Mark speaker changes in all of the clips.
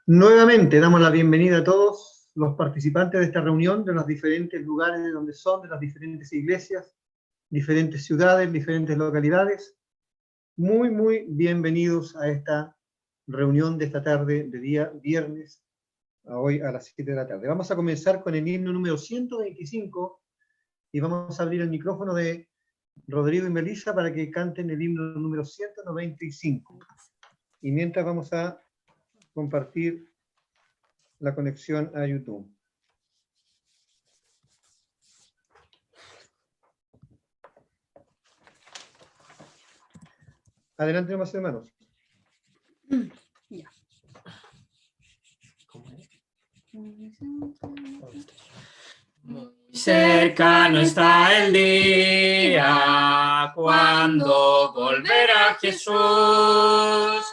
Speaker 1: Nuevamente damos la bienvenida a todos los participantes de esta reunión de los diferentes lugares de donde son, de las diferentes iglesias, diferentes ciudades, diferentes localidades. Muy bienvenidos a esta reunión de esta tarde, de día viernes, a hoy a las 7 de la tarde. Vamos a comenzar con el himno número 125 y vamos a abrir el micrófono de Rodrigo y Melissa para que canten el himno número 195. Y mientras vamos a compartir la conexión a YouTube. Adelante nomás, hermanos.
Speaker 2: Ya.
Speaker 3: Muy cercano está el día cuando volverá Jesús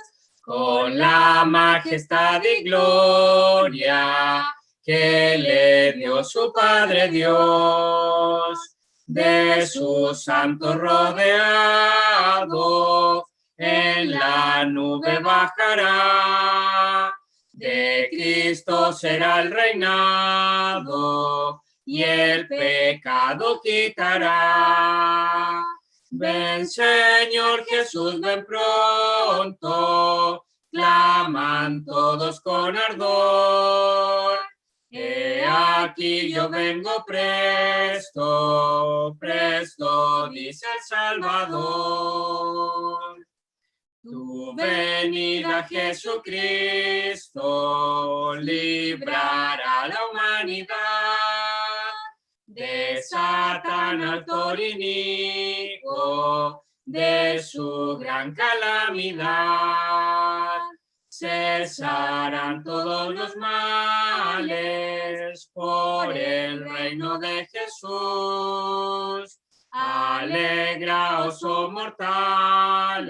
Speaker 3: con la majestad y gloria que le dio su Padre Dios. De sus santos rodeado, en la nube bajará. De Cristo será el reinado y el pecado quitará. Ven, Señor Jesús, ven pronto, claman todos con ardor. He aquí yo vengo presto, presto, dice el Salvador. Tu venida, Jesucristo, librará a la humanidad de Satanás por inicuo, de su gran calamidad. Cesarán todos los males por el reino de Jesús. Alegraos, oh mortales,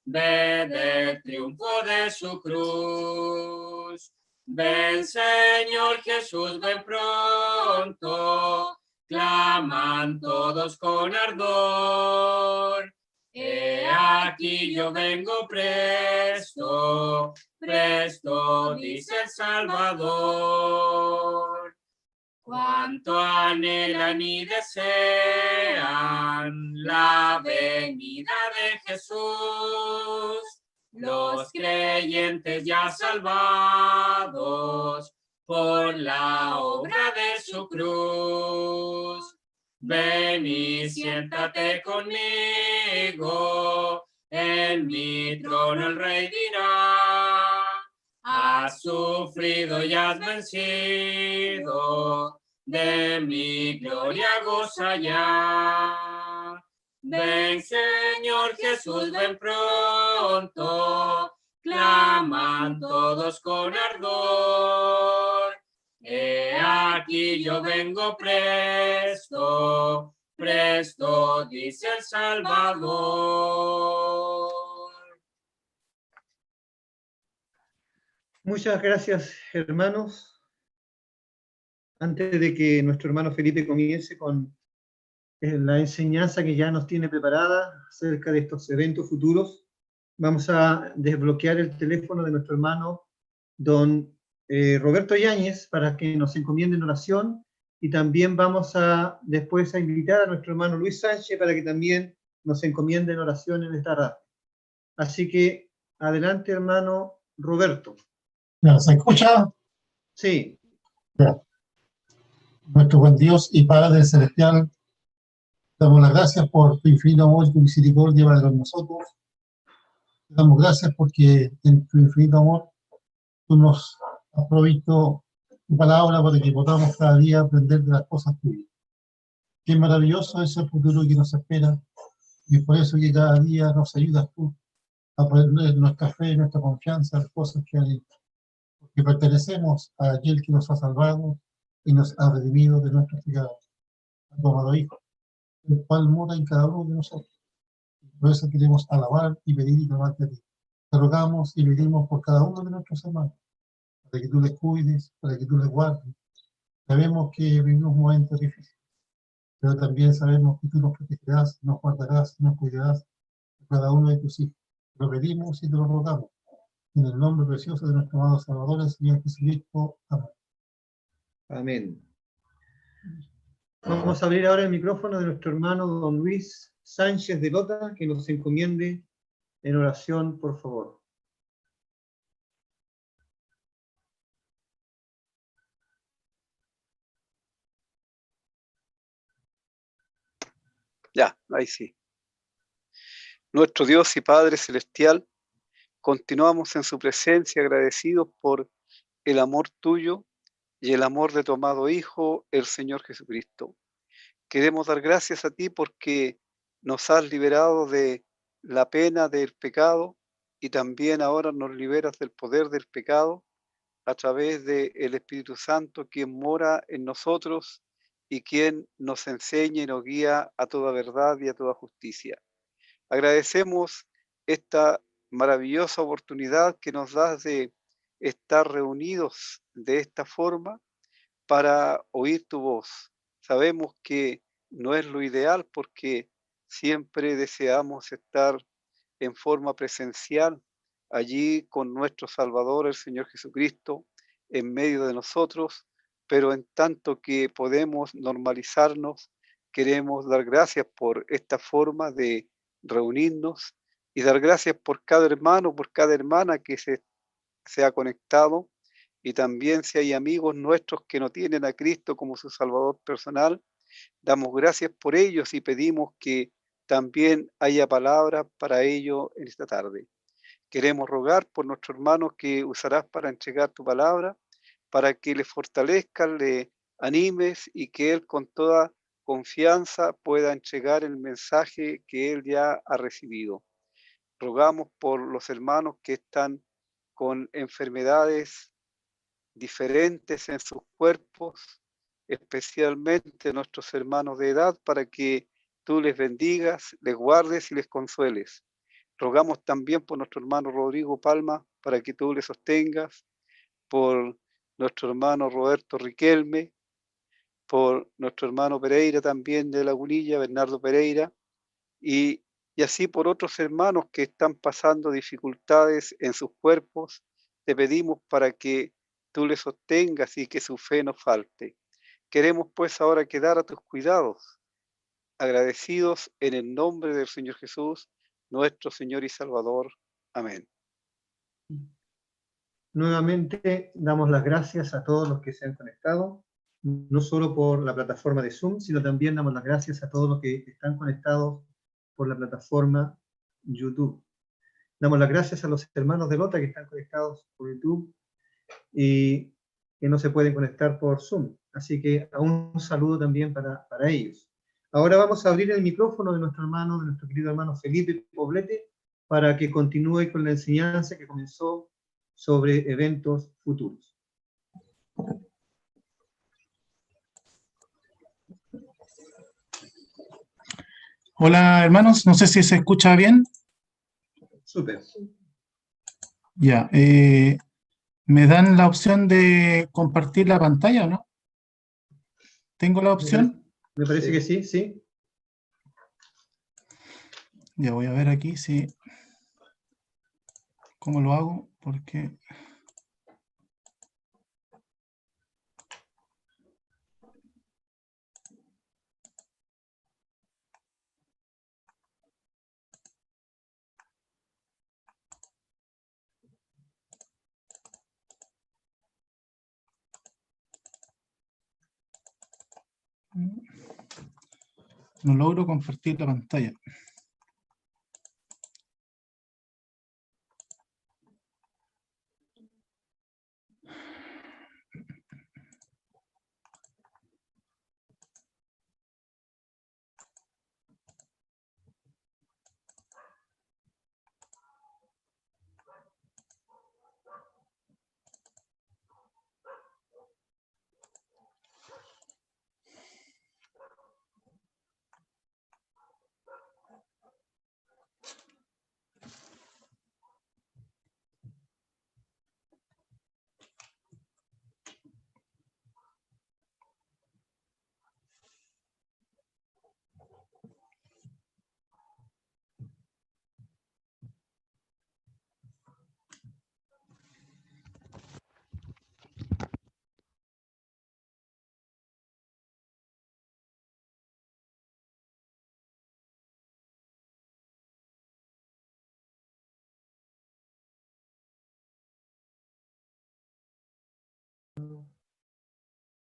Speaker 3: ved el triunfo de su cruz. Ven, Señor Jesús, ven pronto, claman todos con ardor. He aquí yo vengo presto, presto, dice el Salvador. Cuánto anhelan y desean la venida de Jesús, los creyentes ya salvados por la obra de su cruz. Ven y siéntate conmigo, en mi trono el Rey dirá. Has sufrido y has vencido, de mi gloria goza ya. Ven, Señor Jesús, ven pronto, claman todos con ardor. He aquí yo vengo presto, presto, dice el Salvador.
Speaker 1: Muchas gracias, hermanos. Antes de que nuestro hermano Felipe comience con la enseñanza que ya nos tiene preparada acerca de estos eventos futuros, vamos a desbloquear el teléfono de nuestro hermano don Roberto Yáñez para que nos encomiende en oración, y también vamos a después a invitar a nuestro hermano Luis Sánchez para que también nos encomiende en oración en esta radio. Así que adelante, hermano Roberto.
Speaker 4: ¿Ya se escucha?
Speaker 1: Sí.
Speaker 4: Ya. Nuestro buen Dios y Padre Celestial, damos las gracias por tu infinito amor y tu misericordia para con nosotros. Te damos gracias porque en tu infinito amor tú nos has provisto tu palabra para que podamos cada día aprender de las cosas tuyas. Qué maravilloso es el futuro que nos espera, y por eso que cada día nos ayudas tú a poner nuestra fe, nuestra confianza en las cosas que has hecho. Porque pertenecemos a aquel que nos ha salvado y nos ha redimido de nuestros pecados, a tu amado Hijo, el cual mora en cada uno de nosotros. Por eso queremos alabar y pedir y clamarte a ti. Te rogamos y pedimos por cada uno de nuestros hermanos, para que tú les cuides, para que tú les guardes. Sabemos que vivimos momentos difíciles, pero también sabemos que tú nos protegerás, nos guardarás, nos cuidarás de cada uno de tus hijos. Te lo pedimos y te lo rogamos, En el nombre precioso de nuestro amado Salvador, el Señor Jesucristo. Amén.
Speaker 1: Amén. Vamos a abrir ahora el micrófono de nuestro hermano don Luis Sánchez de Lota, que nos encomiende en oración, por favor.
Speaker 5: Ya, ahí sí. Nuestro Dios y Padre Celestial, continuamos en su presencia agradecidos por el amor tuyo y el amor de tu amado Hijo, el Señor Jesucristo. Queremos dar gracias a ti porque nos has liberado de la pena del pecado y también ahora nos liberas del poder del pecado a través del Espíritu Santo, quien mora en nosotros y quien nos enseña y nos guía a toda verdad y a toda justicia. Agradecemos esta maravillosa oportunidad que nos das de estar reunidos de esta forma para oír tu voz. Sabemos que no es lo ideal porque siempre deseamos estar en forma presencial allí con nuestro Salvador, el Señor Jesucristo, en medio de nosotros, pero en tanto que podemos normalizarnos, queremos dar gracias por esta forma de reunirnos y dar gracias por cada hermano, por cada hermana que se ha conectado, y también si hay amigos nuestros que no tienen a Cristo como su Salvador personal, damos gracias por ellos y pedimos que también haya palabra para ello en esta tarde. Queremos rogar por nuestro hermano que usarás para entregar tu palabra, para que le fortalezcas, le animes y que él con toda confianza pueda entregar el mensaje que él ya ha recibido. Rogamos por los hermanos que están con enfermedades diferentes en sus cuerpos, especialmente nuestros hermanos de edad, para que tú les bendigas, les guardes y les consueles. Rogamos también por nuestro hermano Rodrigo Palma, para que tú le sostengas, por nuestro hermano Roberto Riquelme, por nuestro hermano Pereira también de Lagunilla, Bernardo Pereira, y así por otros hermanos que están pasando dificultades en sus cuerpos. Te pedimos para que tú les sostengas y que su fe no falte. Queremos pues ahora quedar a tus cuidados, agradecidos en el nombre del Señor Jesús, nuestro Señor y Salvador. Amén.
Speaker 1: Nuevamente damos las gracias a todos los que se han conectado, no solo por la plataforma de Zoom, sino también damos las gracias a todos los que están conectados por la plataforma YouTube. Damos las gracias a los hermanos de Lota que están conectados por YouTube y que no se pueden conectar por Zoom. Así que un saludo también para ellos. Ahora vamos a abrir el micrófono de nuestro hermano, de nuestro querido hermano Felipe Poblete, para que continúe con la enseñanza que comenzó sobre eventos futuros.
Speaker 6: Hola hermanos, no sé si se escucha bien.
Speaker 1: Súper.
Speaker 6: Ya, ¿me dan la opción de compartir la pantalla o no? ¿Tengo la opción?
Speaker 1: Me parece que sí, sí.
Speaker 6: Ya voy a ver aquí si cómo lo hago, porque no logro compartir la pantalla.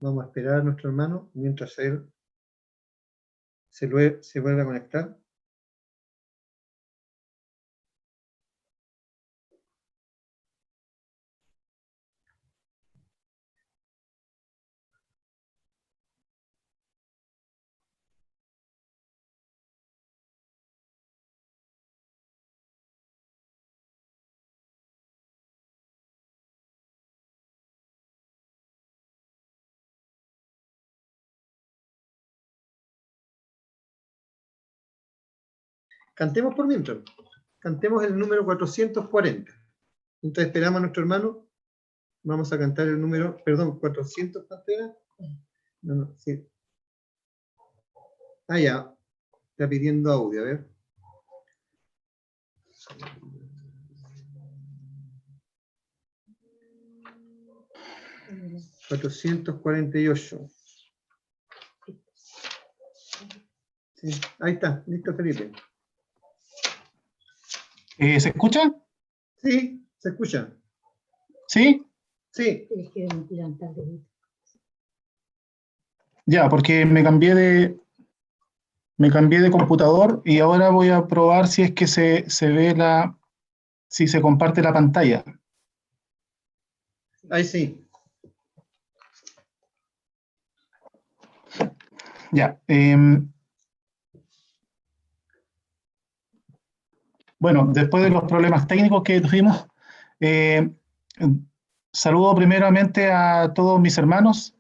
Speaker 1: Vamos a esperar a nuestro hermano mientras él se vuelve a conectar. Cantemos por mientras. Cantemos el número 440. Entonces esperamos a nuestro hermano. Vamos a cantar el número, perdón, 400, ¿cuánto era? No, sí. Ah, ya. Está pidiendo audio, a ver. $448. Sí, ahí está, listo, Felipe.
Speaker 6: ¿Se escucha?
Speaker 1: Sí, se escucha.
Speaker 6: ¿Sí?
Speaker 1: Sí.
Speaker 6: Ya, porque me cambié de computador y ahora voy a probar si es que se ve si se comparte la pantalla.
Speaker 1: Ahí sí.
Speaker 6: Ya. Bueno, después de los problemas técnicos que tuvimos, saludo primeramente a todos mis hermanos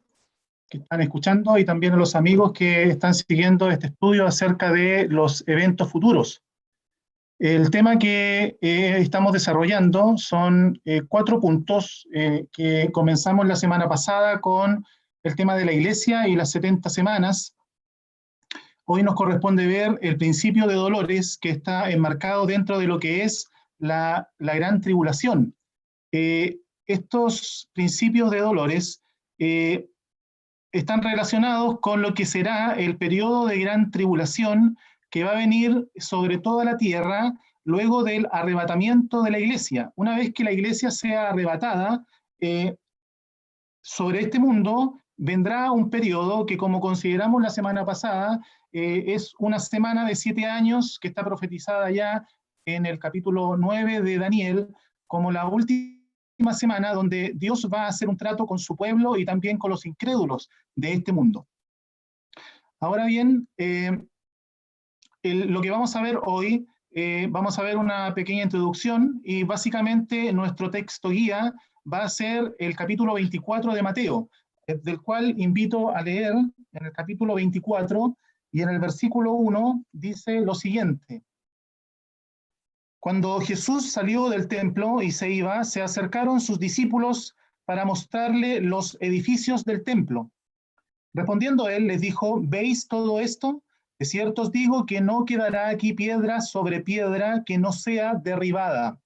Speaker 6: que están escuchando y también a los amigos que están siguiendo este estudio acerca de los eventos futuros. El tema que estamos desarrollando son 4 puntos que comenzamos la semana pasada con el tema de la iglesia y las 70 semanas. Hoy nos corresponde ver el principio de dolores que está enmarcado dentro de lo que es la gran tribulación. Estos principios de dolores están relacionados con lo que será el periodo de gran tribulación que va a venir sobre toda la tierra luego del arrebatamiento de la iglesia. Una vez que la iglesia sea arrebatada, sobre este mundo vendrá un periodo que, como consideramos la semana pasada, es una semana de 7 años que está profetizada ya en el capítulo 9 de Daniel, como la última semana donde Dios va a hacer un trato con su pueblo y también con los incrédulos de este mundo. Ahora bien, lo que vamos a ver hoy, vamos a ver una pequeña introducción y básicamente nuestro texto guía va a ser el capítulo 24 de Mateo, del cual invito a leer en el capítulo 24 y en el versículo 1 dice lo siguiente. Cuando Jesús salió del templo y se iba, se acercaron sus discípulos para mostrarle los edificios del templo. Respondiendo él, les dijo, ¿veis todo esto? De cierto os digo que no quedará aquí piedra sobre piedra que no sea derribada.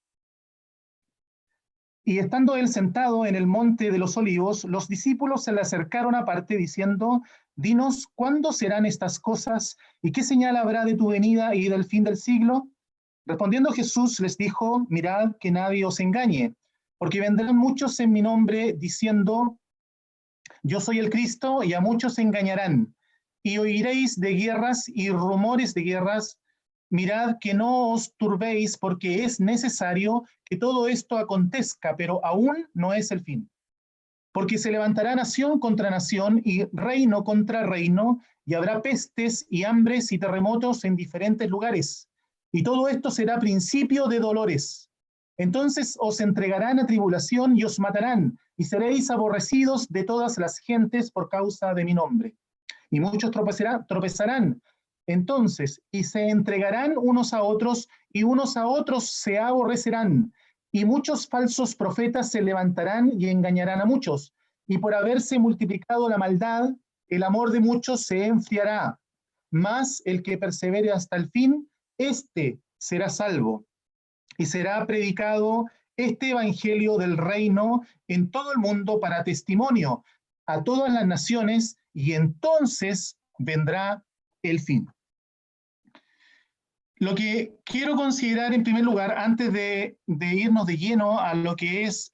Speaker 6: Y estando él sentado en el monte de los olivos, los discípulos se le acercaron aparte diciendo, dinos, ¿cuándo serán estas cosas? ¿Y qué señal habrá de tu venida y del fin del siglo? Respondiendo Jesús les dijo, mirad que nadie os engañe, porque vendrán muchos en mi nombre diciendo, yo soy el Cristo, y a muchos se engañarán. Y oiréis de guerras y rumores de guerras. Mirad que no os turbéis, porque es necesario que todo esto acontezca, pero aún no es el fin. Porque se levantará nación contra nación y reino contra reino, y habrá pestes y hambres y terremotos en diferentes lugares. Y todo esto será principio de dolores. Entonces os entregarán a tribulación y os matarán, y seréis aborrecidos de todas las gentes por causa de mi nombre. Y muchos tropezarán. Entonces, y se entregarán unos a otros, y unos a otros se aborrecerán. Y muchos falsos profetas se levantarán y engañarán a muchos. Y por haberse multiplicado la maldad, el amor de muchos se enfriará. Mas el que persevere hasta el fin, éste será salvo. Y será predicado este evangelio del reino en todo el mundo para testimonio a todas las naciones, y entonces vendrá el fin. Lo que quiero considerar en primer lugar, antes de irnos de lleno a lo que es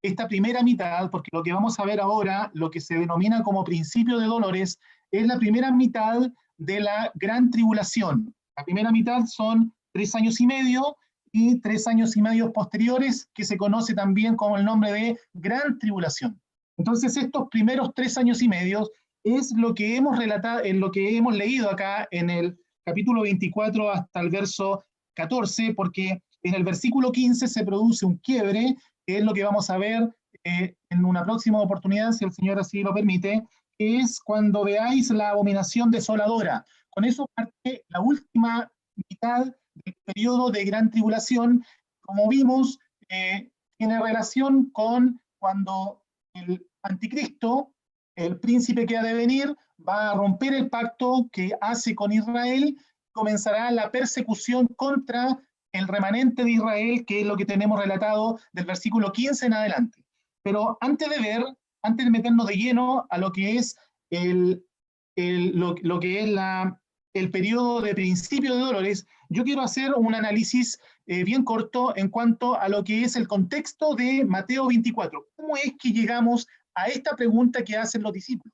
Speaker 6: esta primera mitad, porque lo que vamos a ver ahora, lo que se denomina como principio de dolores, es la primera mitad de la gran tribulación. La primera mitad son 3 años y medio, y 3 años y medio posteriores, que se conoce también como el nombre de gran tribulación. Entonces, estos primeros 3 años y medio es lo que hemos relatado, en lo que hemos leído acá en el capítulo 24 hasta el verso 14, porque en el versículo 15 se produce un quiebre, que es lo que vamos a ver en una próxima oportunidad, si el Señor así lo permite, que es cuando veáis la abominación desoladora. Con eso parte la última mitad del periodo de gran tribulación. Como vimos, tiene relación con cuando el anticristo, el príncipe que ha de venir, va a romper el pacto que hace con Israel, comenzará la persecución contra el remanente de Israel, que es lo que tenemos relatado del versículo 15 en adelante. Pero antes de meternos de lleno a lo que es el periodo de principio de dolores, yo quiero hacer un análisis bien corto en cuanto a lo que es el contexto de Mateo 24. ¿Cómo es que llegamos a esta pregunta que hacen los discípulos?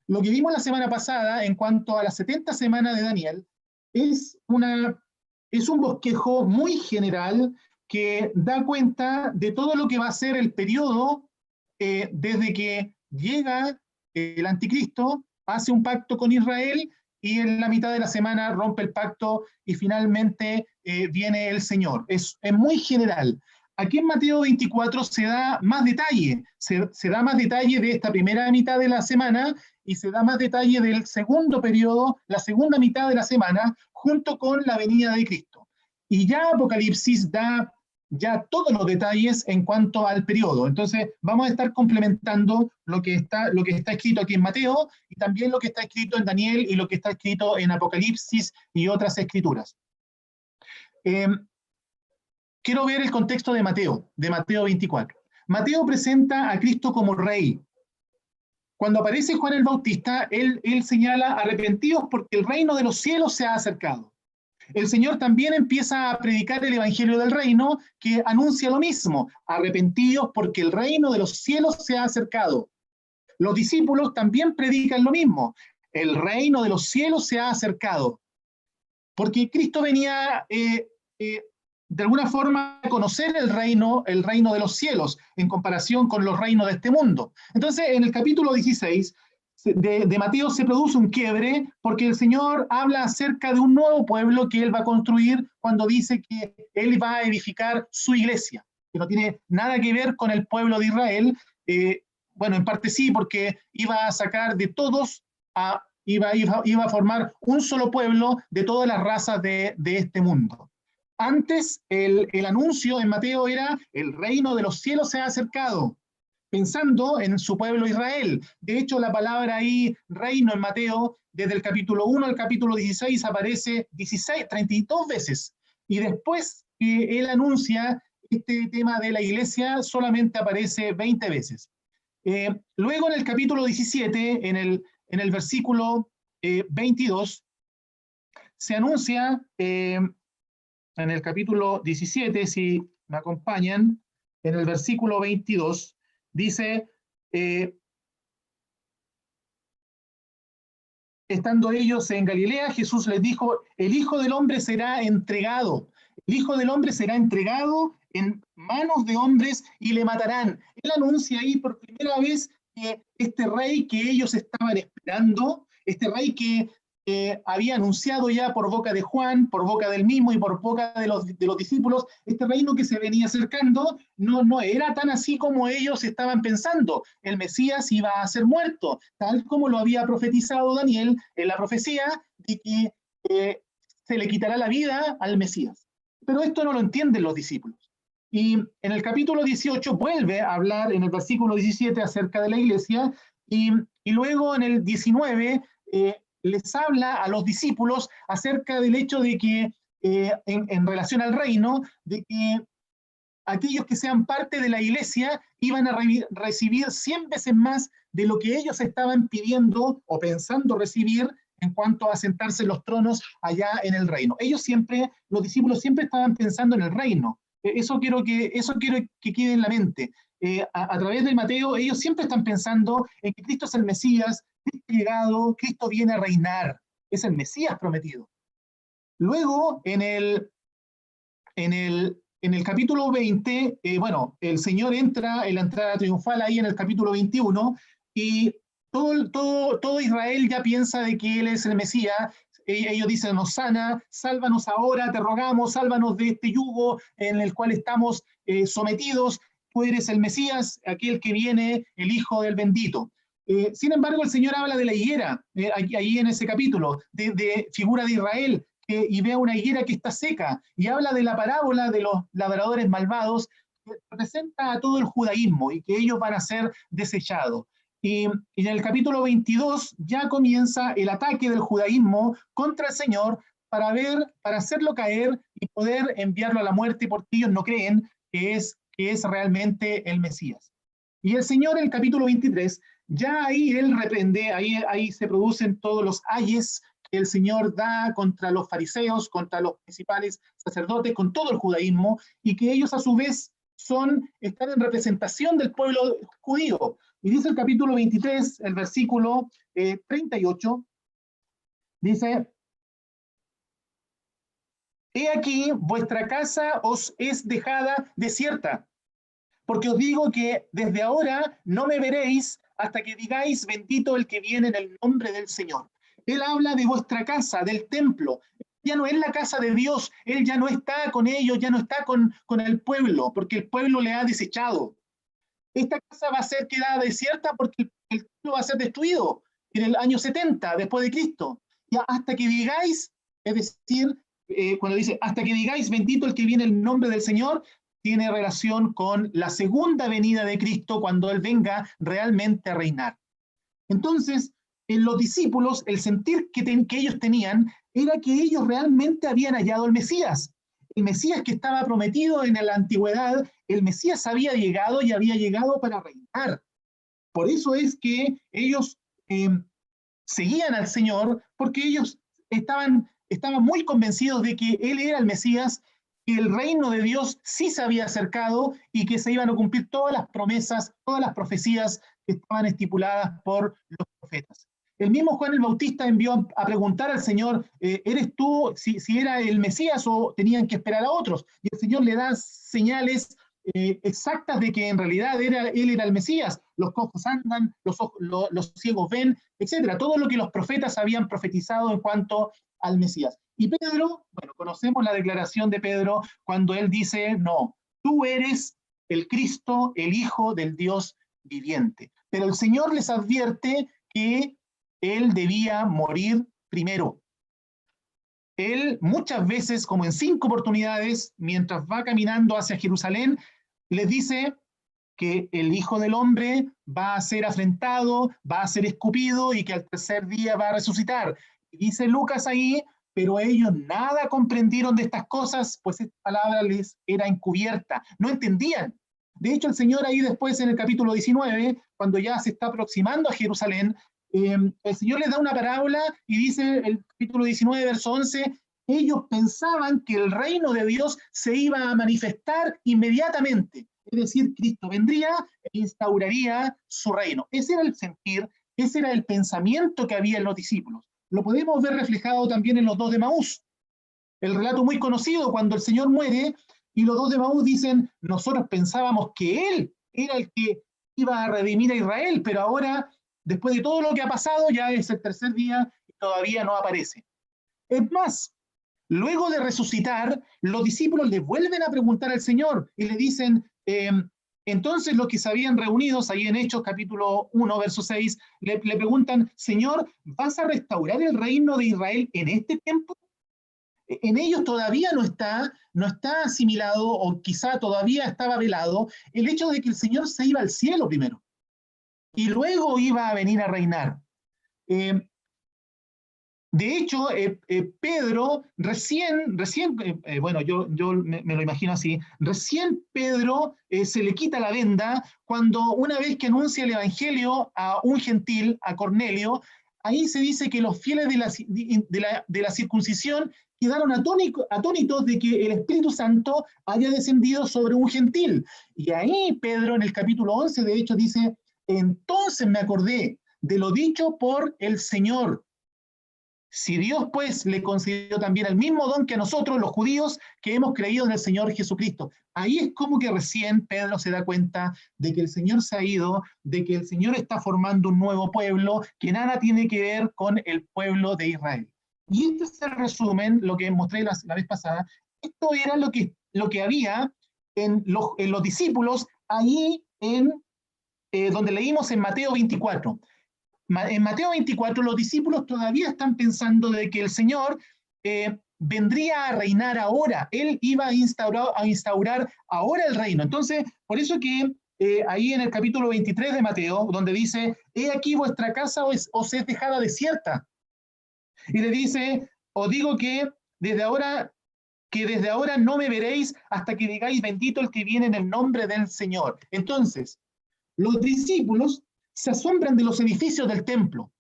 Speaker 6: Lo que vimos la semana pasada en cuanto a las 70 semanas de Daniel es un bosquejo muy general que da cuenta de todo lo que va a ser el periodo desde que llega el anticristo, hace un pacto con Israel y en la mitad de la semana rompe el pacto y finalmente viene el Señor. Es muy general. Aquí en Mateo 24 se da más detalle, se da más detalle de esta primera mitad de la semana y se da más detalle del segundo periodo, la segunda mitad de la semana, junto con la venida de Cristo. Y ya Apocalipsis da ya todos los detalles en cuanto al periodo. Entonces vamos a estar complementando lo que está escrito aquí en Mateo y también lo que está escrito en Daniel y lo que está escrito en Apocalipsis y otras escrituras. Quiero ver el contexto de Mateo 24. Mateo presenta a Cristo como rey. Cuando aparece Juan el Bautista, él señala: arrepentidos porque el reino de los cielos se ha acercado. El Señor también empieza a predicar el evangelio del reino, que anuncia lo mismo: arrepentidos porque el reino de los cielos se ha acercado. Los discípulos también predican lo mismo: el reino de los cielos se ha acercado. Porque Cristo venía de alguna forma a conocer el reino de los cielos en comparación con los reinos de este mundo. Entonces, en el capítulo 16 de Mateo se produce un quiebre porque el Señor habla acerca de un nuevo pueblo que Él va a construir cuando dice que Él va a edificar su iglesia, que no tiene nada que ver con el pueblo de Israel. Bueno, en parte sí, porque iba a sacar de todos, iba a formar un solo pueblo de todas las razas de este mundo. Antes, el anuncio en Mateo era: el reino de los cielos se ha acercado, pensando en su pueblo Israel. De hecho, la palabra ahí, reino, en Mateo, desde el capítulo 1 al capítulo 16, aparece 32 veces. Y después que él anuncia este tema de la iglesia, solamente aparece 20 veces. Luego, en el capítulo 17, en el versículo 22, se anuncia, en el capítulo 17, si me acompañan, en el versículo 22, dice: estando ellos en Galilea, Jesús les dijo: el Hijo del Hombre será entregado. El Hijo del Hombre será entregado en manos de hombres y le matarán. Él anuncia ahí por primera vez que este rey que ellos estaban esperando, este rey que había anunciado ya por boca de Juan, por boca del mismo y por boca de los discípulos, este reino que se venía acercando, no era tan así como ellos estaban pensando. El Mesías iba a ser muerto, tal como lo había profetizado Daniel en la profecía de que se le quitará la vida al Mesías. Pero esto no lo entienden los discípulos. Y en el capítulo 18 vuelve a hablar en el versículo 17 acerca de la iglesia, y luego en el 19 les habla a los discípulos acerca del hecho de que, en relación al reino, de que aquellos que sean parte de la iglesia iban a recibir 100 veces más de lo que ellos estaban pidiendo o pensando recibir en cuanto a sentarse en los tronos allá en el reino. Los discípulos siempre estaban pensando en el reino. Eso quiero que quede en la mente. a través de Mateo, ellos siempre están pensando en que Cristo es el Mesías, Cristo ha llegado, Cristo viene a reinar, es el Mesías prometido. Luego, en el capítulo 20, bueno, el Señor entra en la entrada triunfal ahí en el capítulo 21, y todo Israel ya piensa de que Él es el Mesías. Ellos dicen, Hosana, sálvanos ahora, te rogamos, sálvanos de este yugo en el cual estamos sometidos, tú eres el Mesías, aquel que viene, el Hijo del Bendito. Sin embargo, el Señor habla de la higuera, ahí en ese capítulo, de figura de Israel, y ve a una higuera que está seca, y habla de la parábola de los labradores malvados, que representa a todo el judaísmo, y que ellos van a ser desechados. Y en el capítulo 22 ya comienza el ataque del judaísmo contra el Señor para hacerlo caer y poder enviarlo a la muerte, porque ellos no creen que es realmente el Mesías. Y el Señor en el capítulo 23, ya ahí Él reprende, ahí se producen todos los ayes que el Señor da contra los fariseos, contra los principales sacerdotes, con todo el judaísmo, y que ellos a su vez están en representación del pueblo judío. Y dice el capítulo 23, el versículo 38, dice: He aquí, vuestra casa os es dejada desierta, porque os digo que desde ahora no me veréis hasta que digáis, bendito el que viene en el nombre del Señor. Él habla de vuestra casa, del templo. Ya no es la casa de Dios, Él ya no está con ellos, ya no está con el pueblo, porque el pueblo le ha desechado. Esta casa va a ser quedada desierta porque el templo va a ser destruido en el año 70 después de Cristo. Y hasta que digáis, es decir, cuando dice, hasta que digáis, bendito el que viene en el nombre del Señor, tiene relación con la segunda venida de Cristo, cuando Él venga realmente a reinar. Entonces, en los discípulos, el sentir que ellos tenían era que ellos realmente habían hallado al Mesías. El Mesías que estaba prometido en la antigüedad, el Mesías había llegado y había llegado para reinar. Por eso es que ellos seguían al Señor, porque ellos estaban muy convencidos de que Él era el Mesías, que el reino de Dios sí se había acercado y que se iban a cumplir todas las promesas, todas las profecías que estaban estipuladas por los profetas. El mismo Juan el Bautista envió a preguntar al Señor, ¿eres tú si era el Mesías o tenían que esperar a otros? Y el Señor le da señales exactas de que en realidad él era el Mesías. Los cojos andan, los ciegos ven, etc. Todo lo que los profetas habían profetizado en cuanto al Mesías. Y Pedro, bueno, conocemos la declaración de Pedro cuando él dice, no, tú eres el Cristo, el Hijo del Dios viviente. Pero el Señor les advierte que Él debía morir primero. Él muchas veces, como en 5 oportunidades, mientras va caminando hacia Jerusalén, les dice que el Hijo del Hombre va a ser afrentado, va a ser escupido y que al tercer día va a resucitar. Y dice Lucas ahí, pero ellos nada comprendieron de estas cosas, pues esta palabra les era encubierta, no entendían. De hecho, el Señor ahí después en el capítulo 19, cuando ya se está aproximando a Jerusalén, el Señor les da una parábola y dice el capítulo 19, verso 11, ellos pensaban que el reino de Dios se iba a manifestar inmediatamente. Es decir, Cristo vendría e instauraría su reino. Ese era el sentir, ese era el pensamiento que había en los discípulos. Lo podemos ver reflejado también en los 2 de Maús. El relato muy conocido cuando el Señor muere y los 2 de Maús dicen, nosotros pensábamos que Él era el que iba a redimir a Israel, pero ahora, después de todo lo que ha pasado, ya es el tercer día y todavía no aparece. Es más, luego de resucitar, los discípulos le vuelven a preguntar al Señor y le dicen, entonces los que se habían reunido ahí en Hechos capítulo 1, verso 6, le preguntan, Señor, ¿vas a restaurar el reino de Israel en este tiempo? En ellos todavía no está asimilado, o quizá todavía estaba velado, el hecho de que el Señor se iba al cielo primero, y luego iba a venir a reinar. De hecho, Pedro bueno, yo me lo imagino así, recién Pedro se le quita la venda cuando una vez que anuncia el evangelio a un gentil, a Cornelio, ahí se dice que los fieles de la circuncisión quedaron atónitos de que el Espíritu Santo haya descendido sobre un gentil. Y ahí Pedro en el capítulo 11 de hecho dice, entonces me acordé de lo dicho por el Señor. Si Dios pues le concedió también el mismo don que a nosotros los judíos que hemos creído en el Señor Jesucristo. Ahí es como que recién Pedro se da cuenta de que el Señor se ha ido, de que el Señor está formando un nuevo pueblo que nada tiene que ver con el pueblo de Israel. Y este es el resumen, lo que mostré la vez pasada. Esto era lo que había en los discípulos ahí donde leímos en Mateo 24. En Mateo 24 los discípulos todavía están pensando de que el Señor vendría a reinar ahora. Él iba a instaurar ahora el reino. Entonces, por eso que ahí en el capítulo 23 de Mateo, donde dice, he aquí vuestra casa os es dejada desierta. Y le dice, os digo que desde ahora no me veréis hasta que digáis bendito el que viene en el nombre del Señor. Entonces, los discípulos se asombran de los edificios del templo.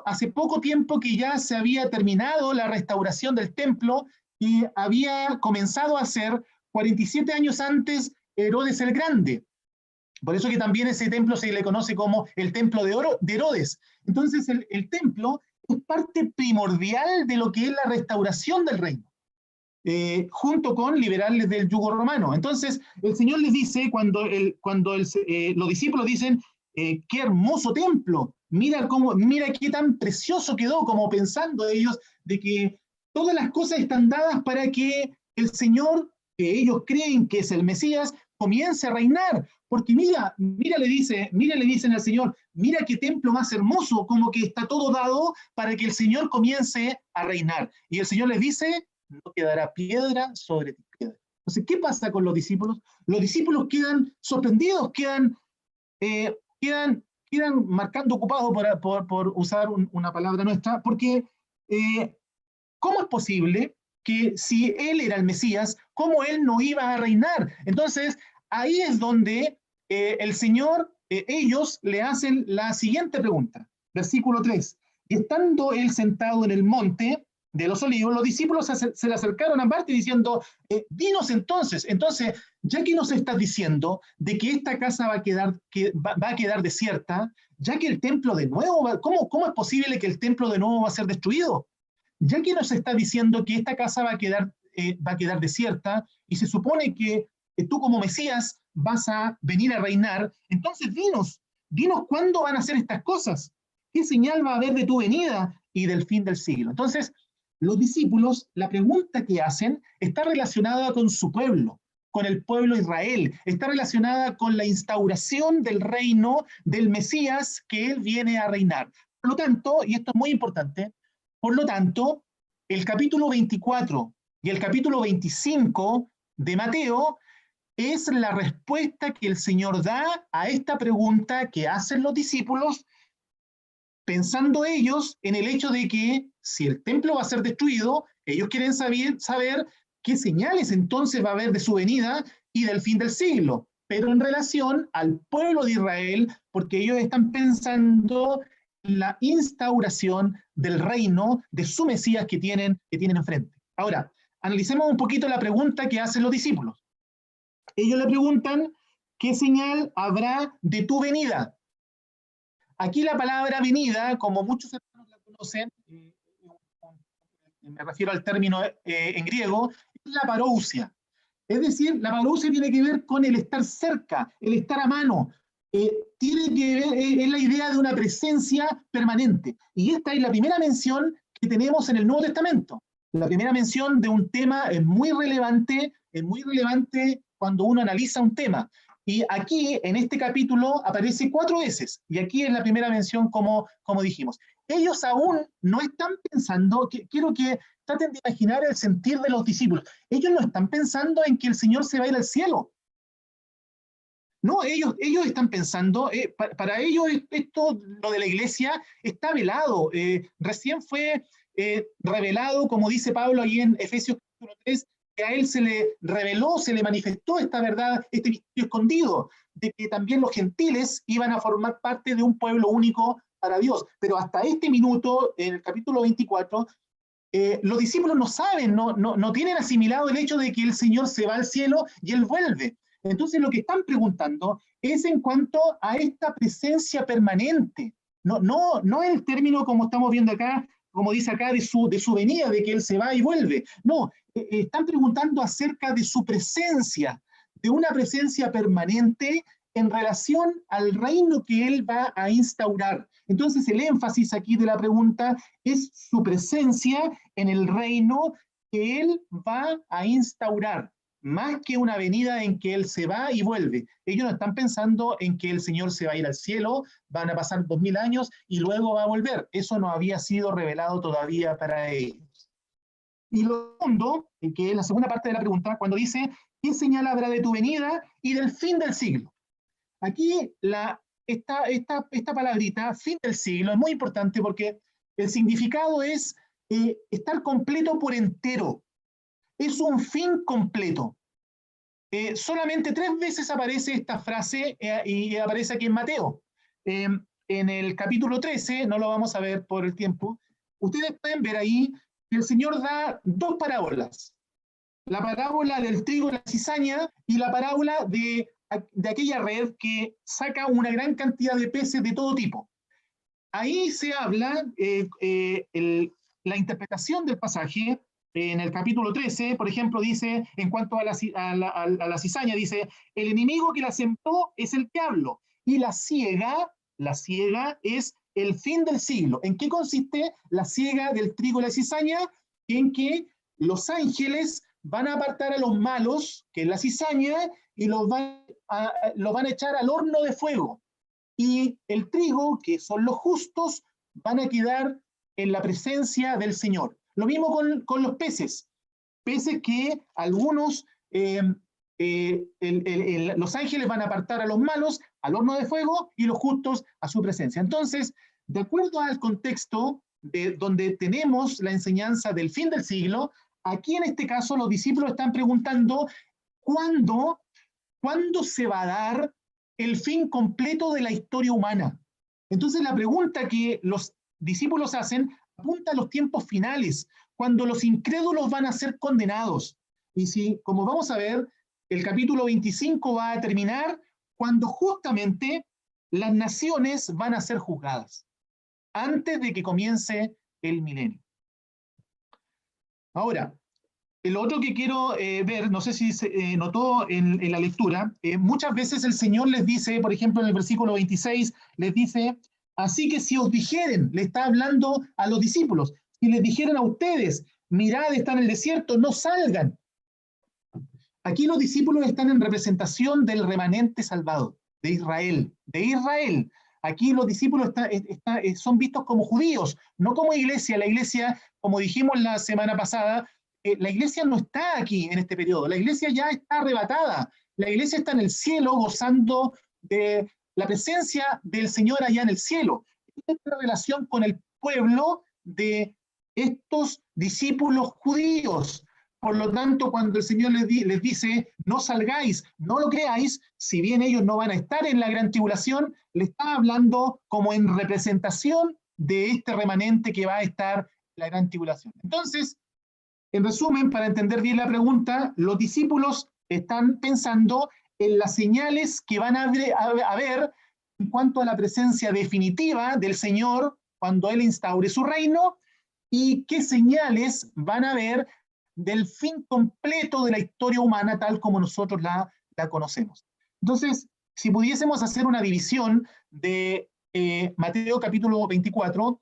Speaker 6: Hace poco tiempo que ya se había terminado la restauración del templo y había comenzado a hacer 47 años antes Herodes el Grande. Por eso que también ese templo se le conoce como el templo de Herodes. Entonces el templo es parte primordial de lo que es la restauración del reino. Junto con liberarles del yugo romano. Entonces, el Señor les dice, cuando los discípulos dicen, qué hermoso templo, mira qué tan precioso quedó, como pensando ellos de que todas las cosas están dadas para que el Señor, que ellos creen que es el Mesías, comience a reinar. Porque mira, le dicen al Señor, mira qué templo más hermoso, como que está todo dado para que el Señor comience a reinar. Y el Señor les dice, no quedará piedra sobre piedra. Entonces, ¿qué pasa con los discípulos? Los discípulos quedan sorprendidos, quedan marcando ocupados, por usar una palabra nuestra, porque ¿cómo es posible que si Él era el Mesías, cómo Él no iba a reinar? Entonces, ahí es donde el Señor, ellos le hacen la siguiente pregunta, versículo 3. Y estando Él sentado en el monte de los Olivos, los discípulos se le acercaron aparte diciendo, dinos entonces, ya que nos estás diciendo de que esta casa va a quedar desierta, ya que el templo de nuevo, ¿cómo es posible que el templo de nuevo va a ser destruido? Ya que nos está diciendo que esta casa va a quedar desierta, y se supone que tú como Mesías vas a venir a reinar, entonces dinos cuándo van a hacer estas cosas, qué señal va a haber de tu venida y del fin del siglo. Entonces, los discípulos, la pregunta que hacen está relacionada con su pueblo, con el pueblo de Israel, está relacionada con la instauración del reino del Mesías que él viene a reinar. Por lo tanto, y esto es muy importante, el capítulo 24 y el capítulo 25 de Mateo es la respuesta que el Señor da a esta pregunta que hacen los discípulos, pensando ellos en el hecho de que si el templo va a ser destruido, ellos quieren saber qué señales entonces va a haber de su venida y del fin del siglo, pero en relación al pueblo de Israel, porque ellos están pensando en la instauración del reino de su Mesías que tienen enfrente. Ahora, analicemos un poquito la pregunta que hacen los discípulos. Ellos le preguntan, ¿qué señal habrá de tu venida? Aquí la palabra venida, como muchos hermanos la conocen, me refiero al término en griego, es la parousia. Es decir, la parousia tiene que ver con el estar cerca, el estar a mano. Tiene que ver, es la idea de una presencia permanente. Y esta es la primera mención que tenemos en el Nuevo Testamento. La primera mención de un tema es muy relevante cuando uno analiza un tema. Y aquí, en este capítulo, aparece 4 veces. Y aquí es la primera mención, como dijimos. Ellos aún no están pensando, quiero que traten de imaginar el sentir de los discípulos. Ellos no están pensando en que el Señor se va a ir al cielo. No, ellos están pensando, para ellos esto, lo de la iglesia, está velado. Recién fue revelado, como dice Pablo ahí en Efesios 3, que a él se le reveló, se le manifestó esta verdad, este misterio escondido, de que también los gentiles iban a formar parte de un pueblo único para Dios. Pero hasta este minuto, en el capítulo 24, los discípulos no saben, no tienen asimilado el hecho de que el Señor se va al cielo y Él vuelve. Entonces lo que están preguntando es en cuanto a esta presencia permanente, no el término como estamos viendo acá, como dice acá, de su venida, de que Él se va y vuelve. No, están preguntando acerca de su presencia, de una presencia permanente en relación al reino que Él va a instaurar. Entonces el énfasis aquí de la pregunta es su presencia en el reino que Él va a instaurar, más que una venida en que Él se va y vuelve. Ellos no están pensando en que el Señor se va a ir al cielo, van a pasar 2000 años y luego va a volver. Eso no había sido revelado todavía para ellos. Y lo segundo, que es la segunda parte de la pregunta, cuando dice, ¿qué señal habrá de tu venida y del fin del siglo? Aquí esta palabrita, fin del siglo, es muy importante porque el significado es estar completo por entero. Es un fin completo. Solamente 3 veces aparece esta frase y aparece aquí en Mateo. En el capítulo 13, no lo vamos a ver por el tiempo, ustedes pueden ver ahí que el Señor da 2 parábolas. La parábola del trigo y la cizaña y la parábola de aquella red que saca una gran cantidad de peces de todo tipo. Ahí se habla, la interpretación del pasaje, en el capítulo 13, por ejemplo, dice, en cuanto a la cizaña, dice, el enemigo que la sembró es el diablo, y la siega es el fin del siglo. ¿En qué consiste la siega del trigo y la cizaña? En que los ángeles van a apartar a los malos, que es la cizaña, y los van a echar al horno de fuego. Y el trigo, que son los justos, van a quedar en la presencia del Señor. Lo mismo con los peces. Peces que algunos, los ángeles van a apartar a los malos al horno de fuego y los justos a su presencia. Entonces, de acuerdo al contexto de donde tenemos la enseñanza del fin del siglo, aquí en este caso los discípulos están preguntando ¿cuándo se va a dar el fin completo de la historia humana? Entonces la pregunta que los discípulos hacen apunta a los tiempos finales, cuando los incrédulos van a ser condenados. Y si, como vamos a ver, el capítulo 25 va a terminar cuando justamente las naciones van a ser juzgadas, antes de que comience el milenio. Ahora, lo otro que quiero ver, no sé si se notó en la lectura, muchas veces el Señor les dice, por ejemplo en el versículo 26, les dice, así que si os dijeren, le está hablando a los discípulos, si les dijeren a ustedes, mirad, está en el desierto, no salgan. Aquí los discípulos están en representación del remanente salvado, de Israel. Aquí los discípulos son vistos como judíos, no como iglesia. La iglesia, como dijimos la semana pasada, la iglesia no está aquí en este periodo, la iglesia ya está arrebatada, la iglesia está en el cielo gozando de la presencia del Señor allá en el cielo. Esta es la relación con el pueblo de estos discípulos judíos. Por lo tanto, cuando el Señor les dice, no salgáis, no lo creáis, si bien ellos no van a estar en la gran tribulación, le está hablando como en representación de este remanente que va a estar en la gran tribulación. Entonces, en resumen, para entender bien la pregunta, los discípulos están pensando en las señales que van a haber en cuanto a la presencia definitiva del Señor cuando Él instaure su reino y qué señales van a haber del fin completo de la historia humana tal como nosotros la conocemos. Entonces, si pudiésemos hacer una división de Mateo capítulo 24,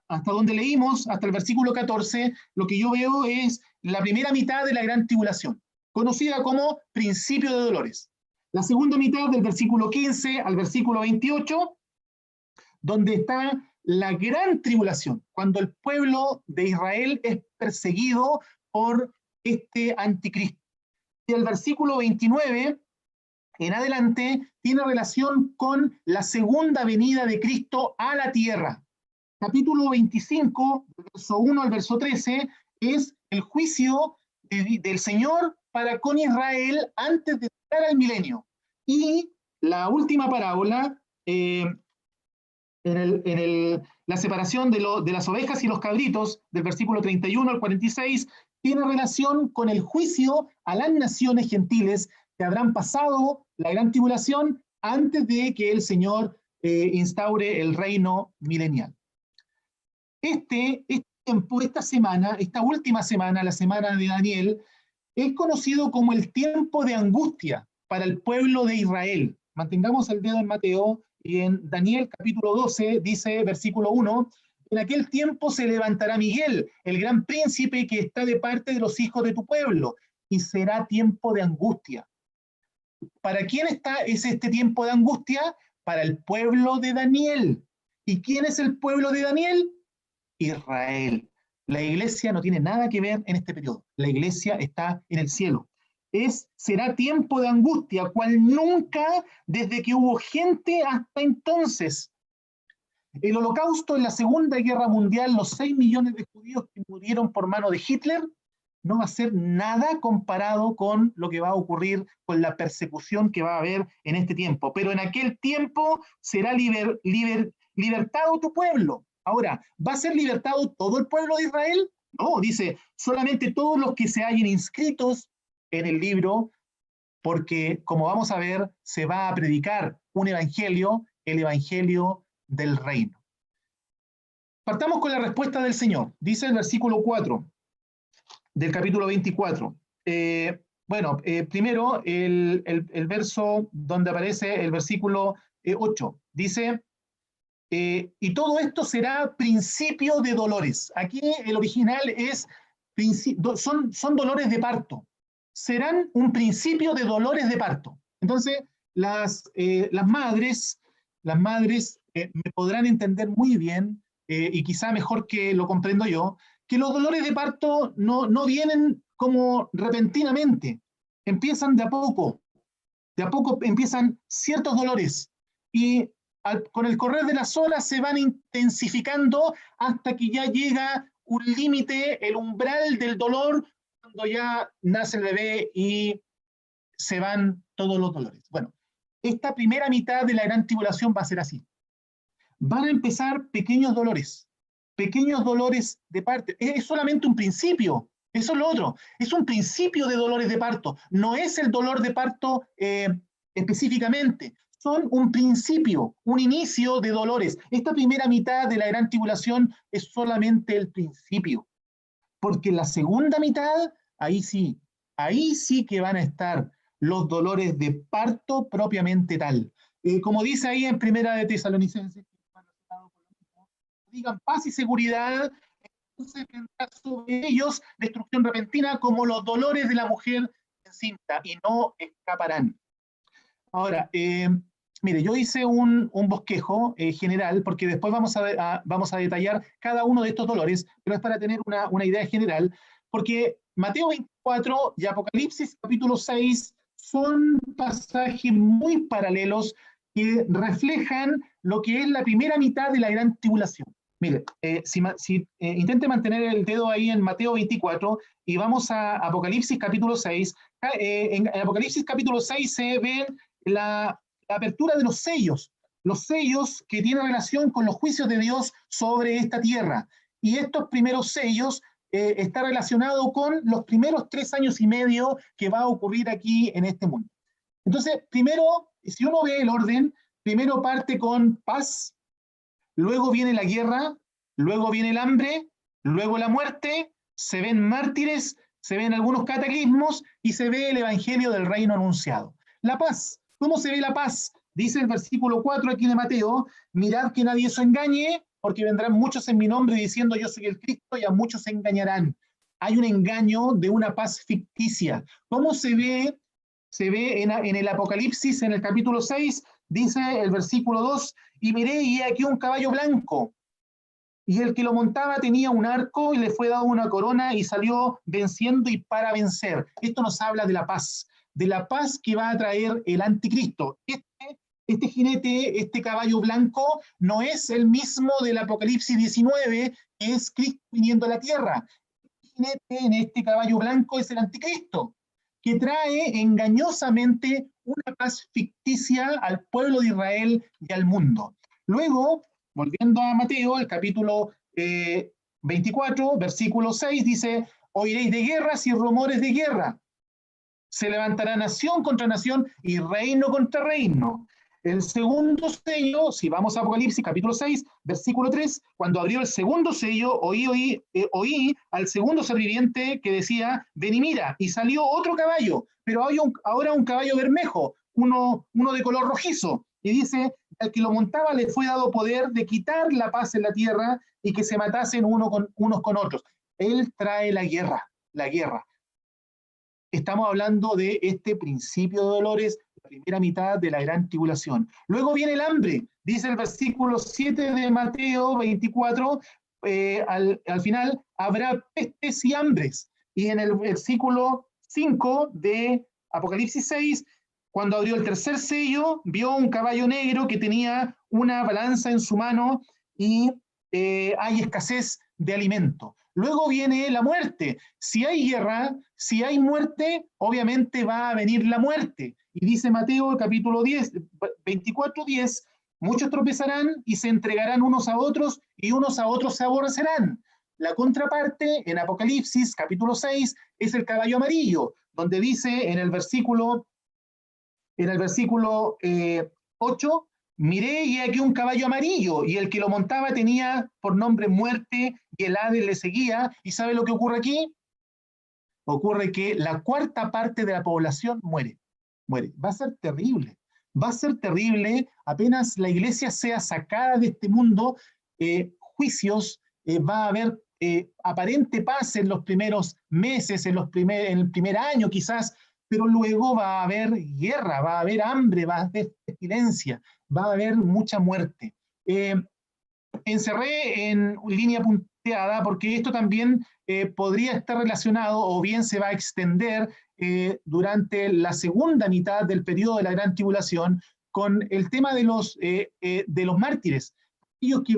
Speaker 6: hasta donde leímos, hasta el versículo 14, lo que yo veo es la primera mitad de la gran tribulación, conocida como principio de dolores. La segunda mitad del versículo 15 al versículo 28, donde está la gran tribulación, cuando el pueblo de Israel es perseguido por este anticristo. Y el versículo 29 en adelante tiene relación con la segunda venida de Cristo a la tierra. Capítulo 25, verso 1 al verso 13, es el juicio del Señor para con Israel antes de entrar al milenio. Y la última parábola, la separación de las ovejas y los cabritos, del versículo 31 al 46, tiene relación con el juicio a las naciones gentiles que habrán pasado la gran tribulación antes de que el Señor instaure el reino milenial. Este tiempo, esta semana, esta última semana, la semana de Daniel, es conocido como el tiempo de angustia para el pueblo de Israel. Mantengamos el dedo en Mateo, y en Daniel capítulo 12 dice, versículo 1, en aquel tiempo se levantará Miguel, el gran príncipe que está de parte de los hijos de tu pueblo, y será tiempo de angustia. ¿Para quién es este tiempo de angustia? Para el pueblo de Daniel. ¿Y quién es el pueblo de Daniel? Israel. La iglesia no tiene nada que ver en este periodo. La iglesia está en el cielo. Será tiempo de angustia, cual nunca desde que hubo gente hasta entonces. El holocausto en la Segunda Guerra Mundial, los 6 millones de judíos que murieron por mano de Hitler, no va a ser nada comparado con lo que va a ocurrir con la persecución que va a haber en este tiempo. Pero en aquel tiempo será libertado tu pueblo. Ahora, ¿va a ser libertado todo el pueblo de Israel? No, dice, solamente todos los que se hayan inscritos en el libro, porque, como vamos a ver, se va a predicar un evangelio, el evangelio del reino. Partamos con la respuesta del Señor. Dice el versículo 4 del capítulo 24. Primero, el verso donde aparece el versículo 8. Dice, y todo esto será principio de dolores. Aquí el original es, son dolores de parto. Serán un principio de dolores de parto. Entonces, las madres me podrán entender muy bien, y quizá mejor que lo comprendo yo, que los dolores de parto no vienen como repentinamente, empiezan de a poco empiezan ciertos dolores, y con el correr de las horas se van intensificando hasta que ya llega un límite, el umbral del dolor, cuando ya nace el bebé y se van todos los dolores. Bueno, esta primera mitad de la gran tribulación va a ser así. Van a empezar pequeños dolores de parto. Es solamente un principio, eso es lo otro. Es un principio de dolores de parto, no es el dolor de parto específicamente. Son un principio, un inicio de dolores. Esta primera mitad de la gran tribulación es solamente el principio. Porque en la segunda mitad, ahí sí que van a estar los dolores de parto propiamente tal. Como dice ahí en Primera de Tesalonicenses, digan paz y seguridad, entonces vendrá sobre ellos destrucción repentina como los dolores de la mujer encinta, y no escaparán. Ahora, mire, yo hice un bosquejo general, porque después vamos a detallar cada uno de estos dolores, pero es para tener una idea general, porque Mateo 24 y Apocalipsis capítulo 6 son pasajes muy paralelos que reflejan lo que es la primera mitad de la gran tribulación. Mire, intente mantener el dedo ahí en Mateo 24 y vamos a Apocalipsis capítulo 6. En Apocalipsis capítulo 6 se ve la apertura de los sellos que tienen relación con los juicios de Dios sobre esta tierra. Y estos primeros sellos está relacionado con los primeros 3 años y medio que va a ocurrir aquí en este mundo. Entonces, primero, si uno ve el orden, primero parte con paz, luego viene la guerra, luego viene el hambre, luego la muerte, se ven mártires, se ven algunos cataclismos y se ve el evangelio del reino anunciado. La paz. ¿Cómo se ve la paz? Dice el versículo 4 aquí de Mateo, mirad que nadie os engañe, porque vendrán muchos en mi nombre diciendo yo soy el Cristo, y a muchos se engañarán. Hay un engaño de una paz ficticia. ¿Cómo se ve? Se ve en el Apocalipsis, en el capítulo 6, dice el versículo 2, y miré y he aquí un caballo blanco, y el que lo montaba tenía un arco y le fue dado una corona y salió venciendo y para vencer. Esto nos habla de la paz que va a traer el anticristo. Este jinete, este caballo blanco, no es el mismo del Apocalipsis 19, que es Cristo viniendo a la tierra. El jinete en este caballo blanco es el anticristo, que trae engañosamente una paz ficticia al pueblo de Israel y al mundo. Luego volviendo a Mateo, el capítulo 24, versículo 6, dice, oiréis de guerras y rumores de guerra. Se levantará nación contra nación y reino contra reino. El segundo sello, si vamos a Apocalipsis capítulo 6, versículo 3, cuando abrió el segundo sello, oí al segundo ser viviente que decía, ven y mira, y salió otro caballo, pero hay ahora un caballo bermejo, uno de color rojizo, y dice, al que lo montaba le fue dado poder de quitar la paz en la tierra y que se matasen unos con otros. Él trae la guerra, la guerra. Estamos hablando de este principio de dolores, la primera mitad de la gran tribulación. Luego viene el hambre, dice el versículo 7 de Mateo 24, al final habrá pestes y hambres. Y en el versículo 5 de Apocalipsis 6, cuando abrió el tercer sello, vio un caballo negro que tenía una balanza en su mano y hay escasez de alimento. Luego viene la muerte. Si hay guerra, si hay muerte, obviamente va a venir la muerte. Y dice Mateo capítulo 10, 24, 10, muchos tropezarán y se entregarán unos a otros y unos a otros se aborrecerán. La contraparte en Apocalipsis capítulo 6 es el caballo amarillo, donde dice en el versículo 8, miré y aquí un caballo amarillo, y el que lo montaba tenía por nombre muerte, y el Hades le seguía. ¿Y sabe lo que ocurre aquí? Ocurre que la cuarta parte de la población muere. Va a ser terrible. Va a ser terrible apenas la iglesia sea sacada de este mundo, juicios, va a haber aparente paz en los primeros meses, en el primer año quizás, pero luego va a haber guerra, va a haber hambre, va a haber pestilencia, va a haber mucha muerte. Encerré en línea punteada porque esto también podría estar relacionado o bien se va a extender durante la segunda mitad del periodo de la Gran Tribulación con el tema de los mártires. Aquellos que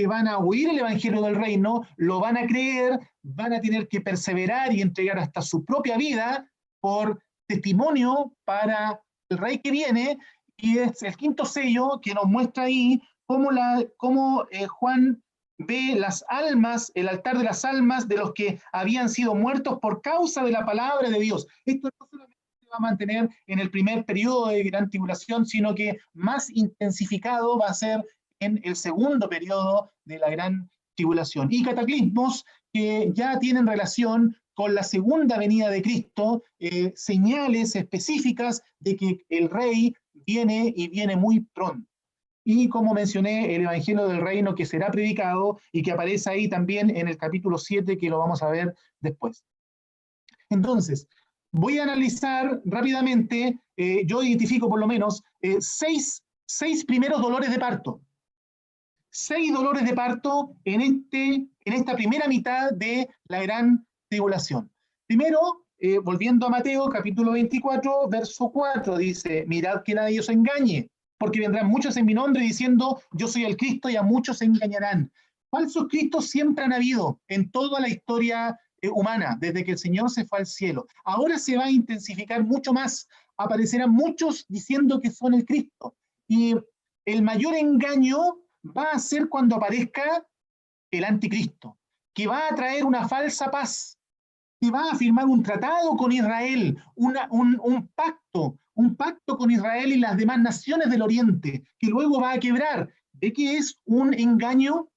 Speaker 6: van a oír el Evangelio del Reino, lo van a creer, van a tener que perseverar y entregar hasta su propia vida por testimonio para el Rey que viene, y es el quinto sello que nos muestra ahí cómo Juan ve las almas, el altar de las almas de los que habían sido muertos por causa de la palabra de Dios. Esto no solamente se va a mantener en el primer periodo de gran tribulación, sino que más intensificado va a ser en el segundo periodo de la gran tribulación. Y cataclismos que ya tienen relación con la segunda venida de Cristo, señales específicas de que el Rey viene y viene muy pronto. Y como mencioné, el Evangelio del Reino que será predicado y que aparece ahí también en el capítulo 7, que lo vamos a ver después. Entonces, voy a analizar rápidamente, yo identifico por lo menos seis primeros dolores de parto. 6 dolores de parto en esta primera mitad de la gran tribulación. Primero, volviendo a Mateo, capítulo 24, verso 4, dice, mirad que nadie os engañe, porque vendrán muchos en mi nombre diciendo, yo soy el Cristo, y a muchos se engañarán. Falsos cristos siempre han habido en toda la historia humana, desde que el Señor se fue al cielo. Ahora se va a intensificar mucho más. Aparecerán muchos diciendo que son el Cristo. Y el mayor engaño va a ser cuando aparezca el anticristo, que va a traer una falsa paz, que va a firmar un tratado con Israel, un pacto con Israel y las demás naciones del Oriente, que luego va a quebrar. ¿Ve que es un engaño?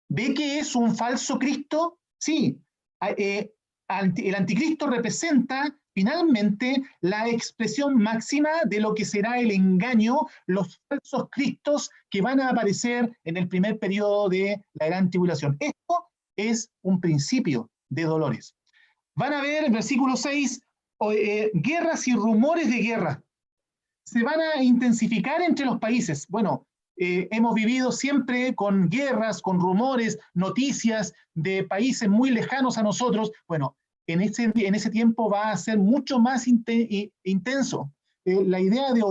Speaker 6: ¿Ve que es un falso Cristo? Sí, el anticristo representa finalmente la expresión máxima de lo que será el engaño, los falsos cristos que van a aparecer en el primer periodo de la gran tribulación. Esto es un principio de dolores. Van a ver, en versículo 6, guerras y rumores de guerra. Se van a intensificar entre los países. Bueno, hemos vivido siempre con guerras, con rumores, noticias de países muy lejanos a nosotros. Bueno, en ese tiempo va a ser mucho más intenso. La idea de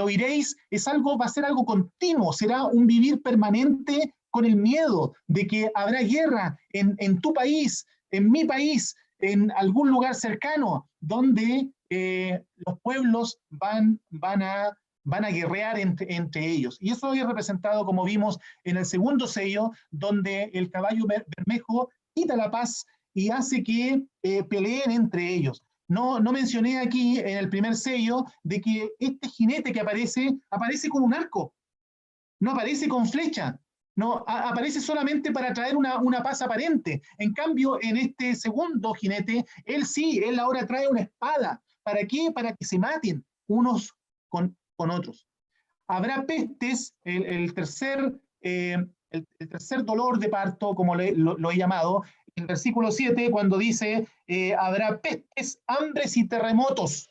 Speaker 6: oiréis, va a ser algo continuo, será un vivir permanente con el miedo de que habrá guerra en tu país, en mi país, en algún lugar cercano, donde los pueblos van a van a guerrear entre ellos. Y eso es representado, como vimos, en el segundo sello, donde el caballo bermejo quita la paz y hace que peleen entre ellos. No mencioné aquí en el primer sello de que este jinete que aparece con un arco, no aparece con flecha, no aparece solamente para traer una paz aparente. En cambio, en este segundo jinete, él ahora trae una espada. ¿Para qué? Para que se maten unos con otros. Habrá pestes, el tercer dolor de parto, como lo he llamado, en el versículo 7, cuando dice, habrá pestes, hambres y terremotos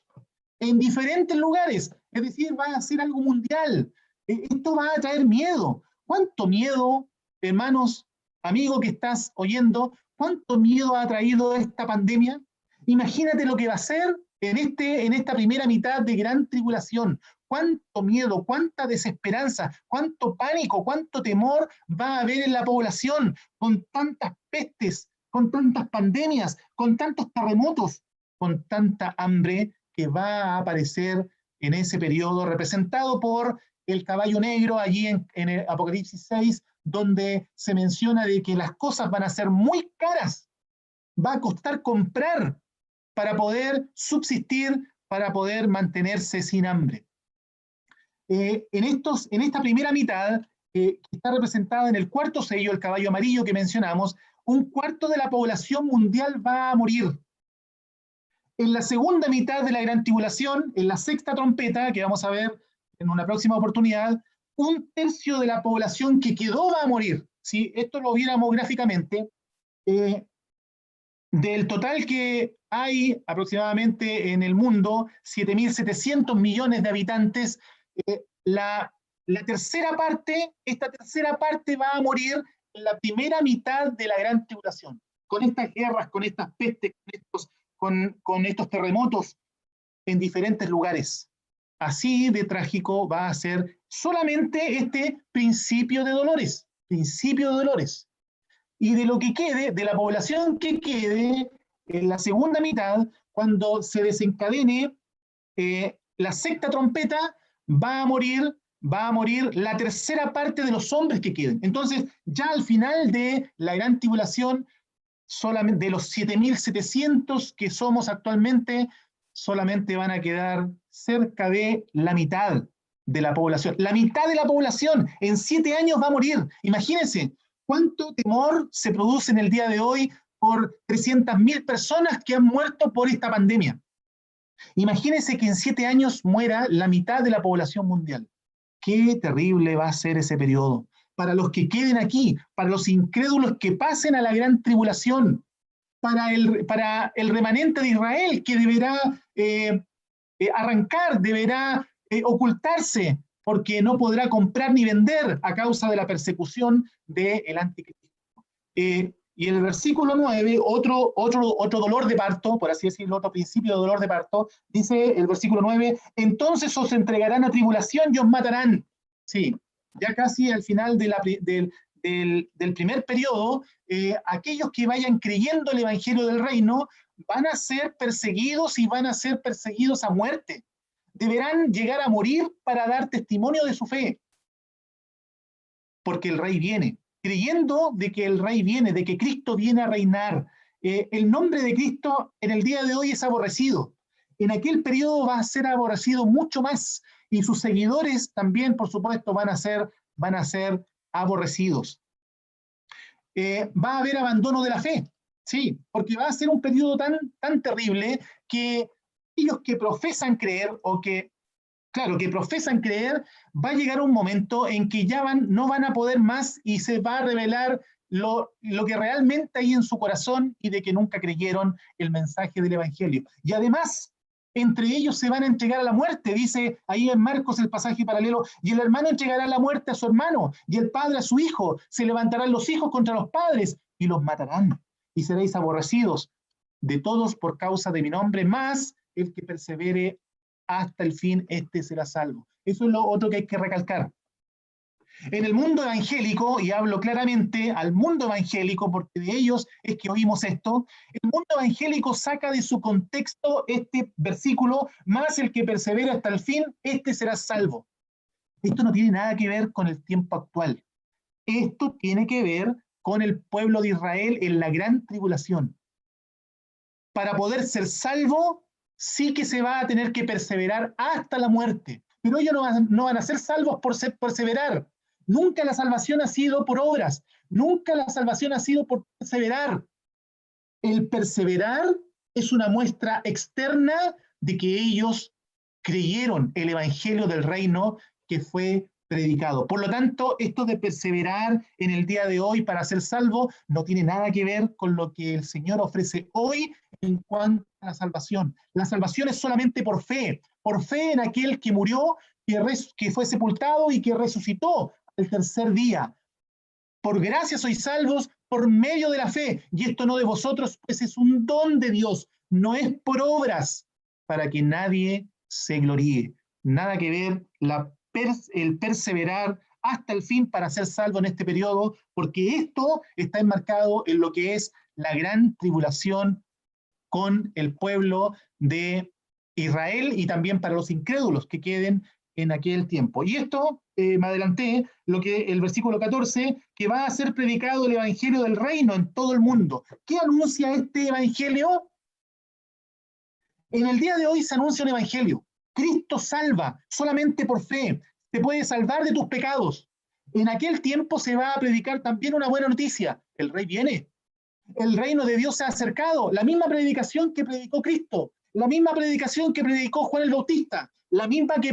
Speaker 6: en diferentes lugares, es decir, va a ser algo mundial. Esto va a traer miedo. ¿Cuánto miedo, hermanos, amigo que estás oyendo, cuánto miedo ha traído esta pandemia? Imagínate lo que va a ser en esta primera mitad de gran tribulación. Cuánto miedo, cuánta desesperanza, cuánto pánico, cuánto temor va a haber en la población con tantas pestes, con tantas pandemias, con tantos terremotos, con tanta hambre que va a aparecer en ese periodo, representado por el caballo negro allí en el Apocalipsis 6, donde se menciona de que las cosas van a ser muy caras, va a costar comprar para poder subsistir, para poder mantenerse sin hambre. En esta primera mitad, que está representada en el cuarto sello, el caballo amarillo que mencionamos, un cuarto de la población mundial va a morir. En la segunda mitad de la gran tribulación, en la sexta trompeta, que vamos a ver en una próxima oportunidad, un tercio de la población que quedó va a morir. Si esto lo viéramos gráficamente, del total que hay aproximadamente en el mundo, 7.700 millones de habitantes, esta tercera parte va a morir en la primera mitad de la gran tribulación, con estas guerras, con estas pestes, con estos terremotos en diferentes lugares. Así de trágico va a ser solamente este principio de dolores, Y de lo que quede, de la población que quede en la segunda mitad, cuando se desencadene la sexta trompeta, va a morir la tercera parte de los hombres que queden. Entonces, ya al final de la gran tribulación, solamente de los 7.700 que somos actualmente, solamente van a quedar cerca de la mitad de la población. La mitad de la población en 7 años va a morir. Imagínense cuánto temor se produce en el día de hoy por 300.000 personas que han muerto por esta pandemia. Imagínense que en 7 años muera la mitad de la población mundial. Qué terrible va a ser ese periodo. Para los que queden aquí, para los incrédulos que pasen a la gran tribulación, para el remanente de Israel que deberá arrancar, deberá ocultarse, porque no podrá comprar ni vender a causa de la persecución del anticristo. Y en el versículo 9, otro dolor de parto, por así decirlo, otro principio de dolor de parto, dice el versículo 9, entonces os entregarán a tribulación y os matarán. Sí, ya casi al final del primer periodo, aquellos que vayan creyendo el evangelio del reino van a ser perseguidos y van a ser perseguidos a muerte. Deberán llegar a morir para dar testimonio de su fe, porque el rey viene, creyendo de que el rey viene, de que Cristo viene a reinar. El nombre de Cristo en el día de hoy es aborrecido. En aquel periodo va a ser aborrecido mucho más, y sus seguidores también, por supuesto, van a ser aborrecidos. Va a haber abandono de la fe, sí, porque va a ser un periodo tan terrible que aquellos que profesan creer, que profesan creer, va a llegar un momento en que ya no van a poder más y se va a revelar lo que realmente hay en su corazón y de que nunca creyeron el mensaje del evangelio. Y además, entre ellos se van a entregar a la muerte, dice ahí en Marcos el pasaje paralelo, y el hermano entregará la muerte a su hermano, y el padre a su hijo, se levantarán los hijos contra los padres, y los matarán, y seréis aborrecidos de todos por causa de mi nombre, más el que persevere hasta el fin, este será salvo. Eso es lo otro que hay que recalcar. En el mundo evangélico, y hablo claramente al mundo evangélico, porque de ellos es que oímos esto, el mundo evangélico saca de su contexto este versículo, más el que persevera hasta el fin, este será salvo. Esto no tiene nada que ver con el tiempo actual. Esto tiene que ver con el pueblo de Israel en la gran tribulación. Para poder ser salvo, sí que se va a tener que perseverar hasta la muerte. Pero ellos no van a ser salvos por perseverar. Nunca la salvación ha sido por obras. Nunca la salvación ha sido por perseverar. El perseverar es una muestra externa de que ellos creyeron el evangelio del reino que fue predicado. Por lo tanto, esto de perseverar en el día de hoy para ser salvo no tiene nada que ver con lo que el Señor ofrece hoy en cuanto a la salvación. La salvación es solamente por fe en aquel que murió, que fue sepultado y que resucitó el tercer día. Por gracia sois salvos por medio de la fe, y esto no de vosotros, pues es un don de Dios, no es por obras, para que nadie se gloríe. Nada que ver el perseverar hasta el fin para ser salvo en este periodo, porque esto está enmarcado en lo que es la gran tribulación con el pueblo de Israel y también para los incrédulos que queden en aquel tiempo. Y esto, me adelanté, el versículo 14, que va a ser predicado el evangelio del reino en todo el mundo. ¿Qué anuncia este evangelio? En el día de hoy se anuncia un evangelio. Cristo salva solamente por fe. Te puede salvar de tus pecados. En aquel tiempo se va a predicar también una buena noticia. El rey viene. El reino de Dios se ha acercado. La misma predicación que predicó Cristo. La misma predicación que predicó Juan el Bautista. La misma que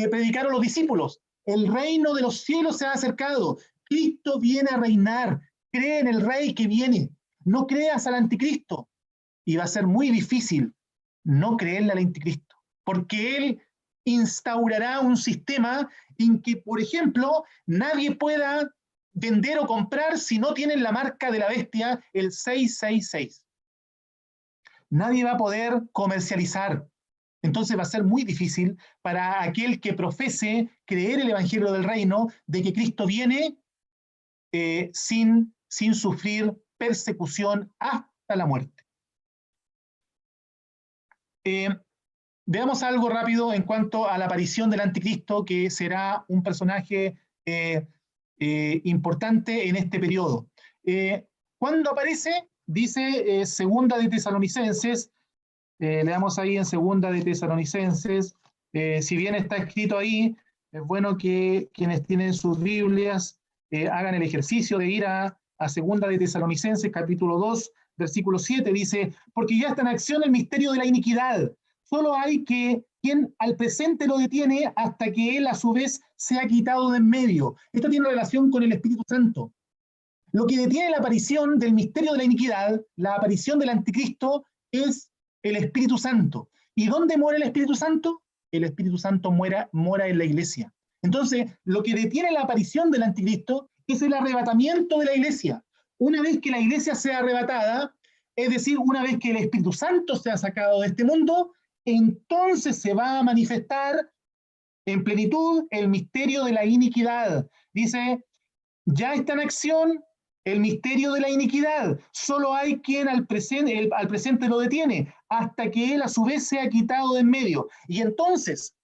Speaker 6: predicaron los discípulos. El reino de los cielos se ha acercado. Cristo viene a reinar. Cree en el rey que viene. No creas al anticristo. Y va a ser muy difícil no creerle al anticristo. Porque él instaurará un sistema en que, por ejemplo, nadie pueda vender o comprar si no tienen la marca de la bestia, el 666. Nadie va a poder comercializar. Entonces va a ser muy difícil para aquel que profese creer el evangelio del reino de que Cristo viene sin sufrir persecución hasta la muerte. Veamos algo rápido en cuanto a la aparición del anticristo, que será un personaje importante en este periodo. ¿Cuándo aparece? Dice Segunda de Tesalonicenses, leamos ahí en Segunda de Tesalonicenses, si bien está escrito ahí, es bueno que quienes tienen sus Biblias hagan el ejercicio de ir a Segunda de Tesalonicenses, capítulo 2, versículo 7, dice, porque ya está en acción el misterio de la iniquidad. Solo hay quien al presente lo detiene hasta que él a su vez se ha quitado de en medio. Esto tiene relación con el Espíritu Santo. Lo que detiene la aparición del misterio de la iniquidad, la aparición del anticristo, es el Espíritu Santo. ¿Y dónde mora el Espíritu Santo? El Espíritu Santo mora en la iglesia. Entonces, lo que detiene la aparición del anticristo es el arrebatamiento de la iglesia. Una vez que la iglesia sea arrebatada, es decir, una vez que el Espíritu Santo sea sacado de este mundo, entonces se va a manifestar en plenitud el misterio de la iniquidad. Dice, ya está en acción el misterio de la iniquidad. Solo hay quien al presente lo detiene, hasta que él a su vez sea quitado de en medio. Y entonces,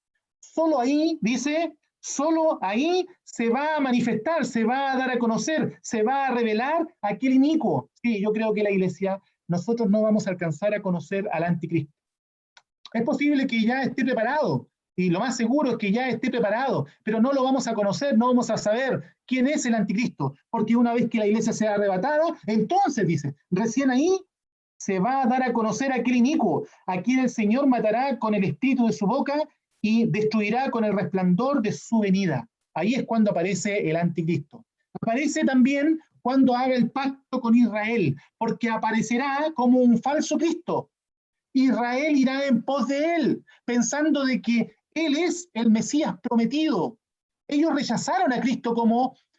Speaker 6: solo ahí, dice, solo ahí se va a manifestar, se va a dar a conocer, se va a revelar aquel inicuo. Sí, yo creo que la iglesia, nosotros no vamos a alcanzar a conocer al anticristo. Es posible que ya esté preparado, y lo más seguro es que ya esté preparado, pero no lo vamos a conocer, no vamos a saber quién es el anticristo, porque una vez que la iglesia sea arrebatada, entonces, dice, recién ahí se va a dar a conocer aquel inicuo, a quien el Señor matará con el espíritu de su boca y destruirá con el resplandor de su venida. Ahí es cuando aparece el anticristo. Aparece también cuando haga el pacto con Israel, porque aparecerá como un falso Cristo. Israel irá en pos de él, pensando de que él es el Mesías prometido. Ellos rechazaron a Cristo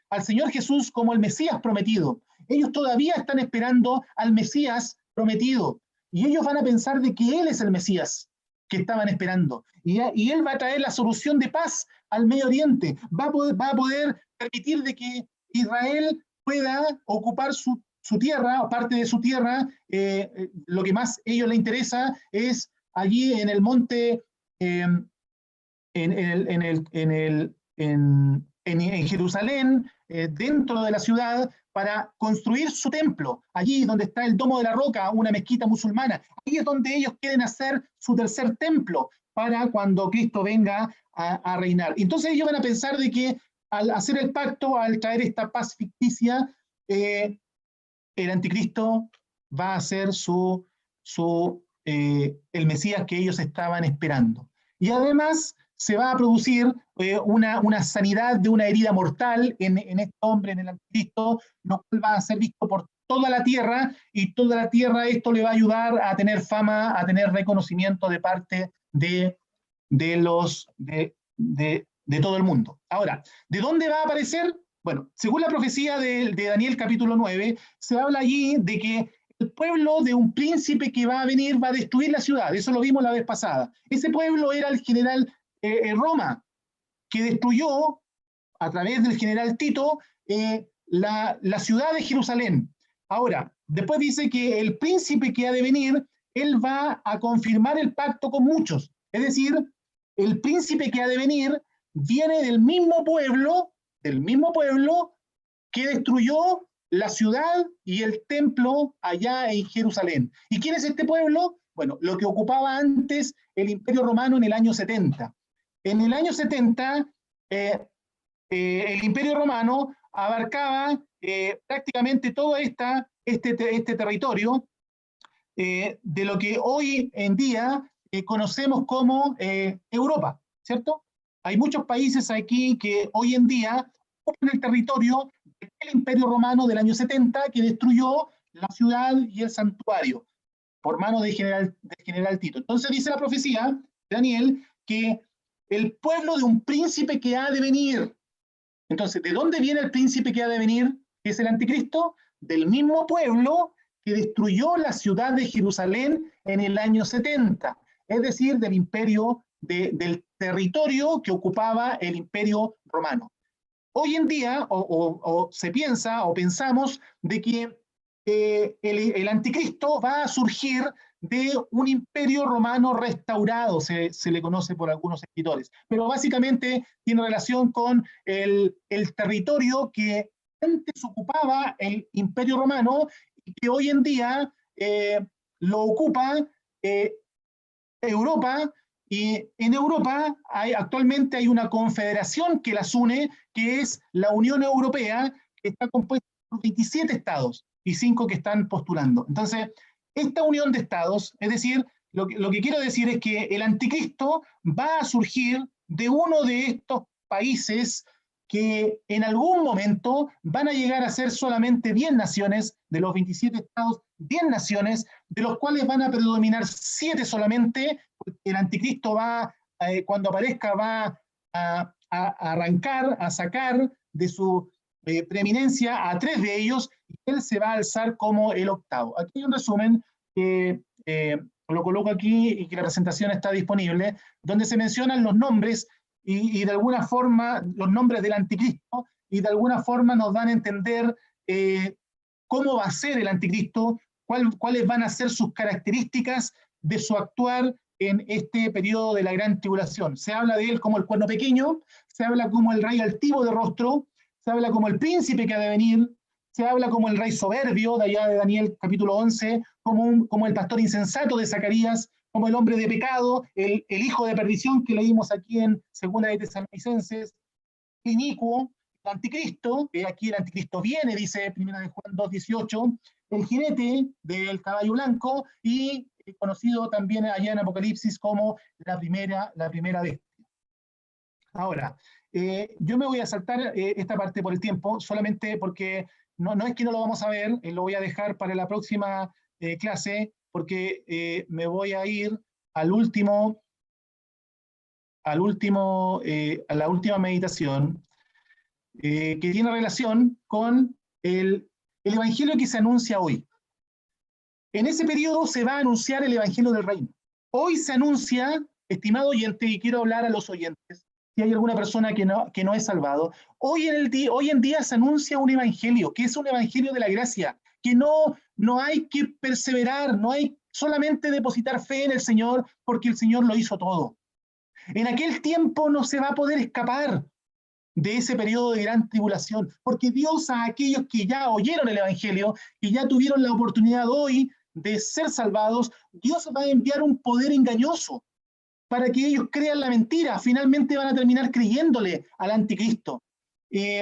Speaker 6: al Señor Jesús como el Mesías prometido. Ellos todavía están esperando al Mesías prometido. Y ellos van a pensar de que él es el Mesías. que estaban esperando. Y él va a traer la solución de paz al Medio Oriente, va a poder permitir de que Israel pueda ocupar su tierra, o parte de su tierra. Lo que más a ellos les interesa es allí en el monte, en Jerusalén, dentro de la ciudad, para construir su templo, allí donde está el Domo de la Roca, una mezquita musulmana. Ahí es donde ellos quieren hacer su tercer templo para cuando Cristo venga a reinar. Entonces ellos van a pensar de que al hacer el pacto, al traer esta paz ficticia, el anticristo va a ser el Mesías que ellos estaban esperando. Y además se va a producir una sanidad de una herida mortal en este hombre, en el anticristo, lo cual va a ser visto por toda la tierra, y toda la tierra esto le va a ayudar a tener fama, a tener reconocimiento de parte de todo el mundo. Ahora, ¿de dónde va a aparecer? Bueno, según la profecía de Daniel capítulo 9, se habla allí de que el pueblo de un príncipe que va a venir va a destruir la ciudad. Eso lo vimos la vez pasada. Ese pueblo era el general Roma, que destruyó a través del general Tito la ciudad de Jerusalén. Ahora, después dice que el príncipe que ha de venir, él va a confirmar el pacto con muchos. Es decir, el príncipe que ha de venir viene del mismo pueblo que destruyó la ciudad y el templo allá en Jerusalén. ¿Y quién es este pueblo? Bueno, lo que ocupaba antes el Imperio Romano en el año 70. En el año 70, el Imperio Romano abarcaba prácticamente todo este territorio de lo que hoy en día conocemos como Europa, ¿cierto? Hay muchos países aquí que hoy en día ocupan el territorio del Imperio Romano del año 70, que destruyó la ciudad y el santuario por mano del general Tito. Entonces dice la profecía de Daniel que el pueblo de un príncipe que ha de venir. Entonces, ¿de dónde viene el príncipe que ha de venir? Que es el anticristo, del mismo pueblo que destruyó la ciudad de Jerusalén en el año 70, es decir, del imperio, del territorio que ocupaba el Imperio Romano. Hoy en día, se piensa o pensamos de que el anticristo va a surgir de un imperio romano restaurado, se le conoce por algunos escritores, pero básicamente tiene relación con el territorio que antes ocupaba el Imperio Romano y que hoy en día lo ocupa Europa. Y en Europa actualmente hay una confederación que las une, que es la Unión Europea, que está compuesta por 27 estados y 5 que están postulando. Entonces, esta unión de estados, es decir, lo que quiero decir es que el anticristo va a surgir de uno de estos países que en algún momento van a llegar a ser solamente 10 naciones, de los 27 estados, 10 naciones, de los cuales van a predominar 7 solamente, porque el anticristo cuando aparezca, va a arrancar, a sacar de su preeminencia a 3 de ellos, y él se va a alzar como el octavo. Aquí hay un resumen que lo coloco aquí y que la presentación está disponible, donde se mencionan los nombres y de alguna forma los nombres del anticristo, y de alguna forma nos dan a entender cómo va a ser el anticristo, cuáles van a ser sus características de su actuar en este periodo de la gran tribulación. Se habla de él como el cuerno pequeño, se habla como el rey altivo de rostro, se habla como el príncipe que ha de venir, se habla como el rey soberbio, de allá de Daniel capítulo 11, como el pastor insensato de Zacarías, como el hombre de pecado, el hijo de perdición que leímos aquí en Segunda de Tesalonicenses, inicuo, el anticristo, que aquí el anticristo viene, dice Primera de Juan 2:18, el jinete del caballo blanco, y conocido también allá en Apocalipsis como la primera bestia. Ahora, yo me voy a saltar esta parte por el tiempo, solamente porque no es que no lo vamos a ver, lo voy a dejar para la próxima clase, porque me voy a ir a la última meditación, que tiene relación con el evangelio que se anuncia hoy. En ese periodo se va a anunciar el evangelio del reino. Hoy se anuncia, estimado oyente, y quiero hablar a los oyentes, si hay alguna persona que no es salvado, hoy en día se anuncia un evangelio, que es un evangelio de la gracia, que no hay que perseverar, no hay solamente depositar fe en el Señor, porque el Señor lo hizo todo. En aquel tiempo no se va a poder escapar de ese periodo de gran tribulación, porque Dios a aquellos que ya oyeron el evangelio, que ya tuvieron la oportunidad hoy de ser salvados, Dios va a enviar un poder engañoso para que ellos crean la mentira. Finalmente van a terminar creyéndole al anticristo. Y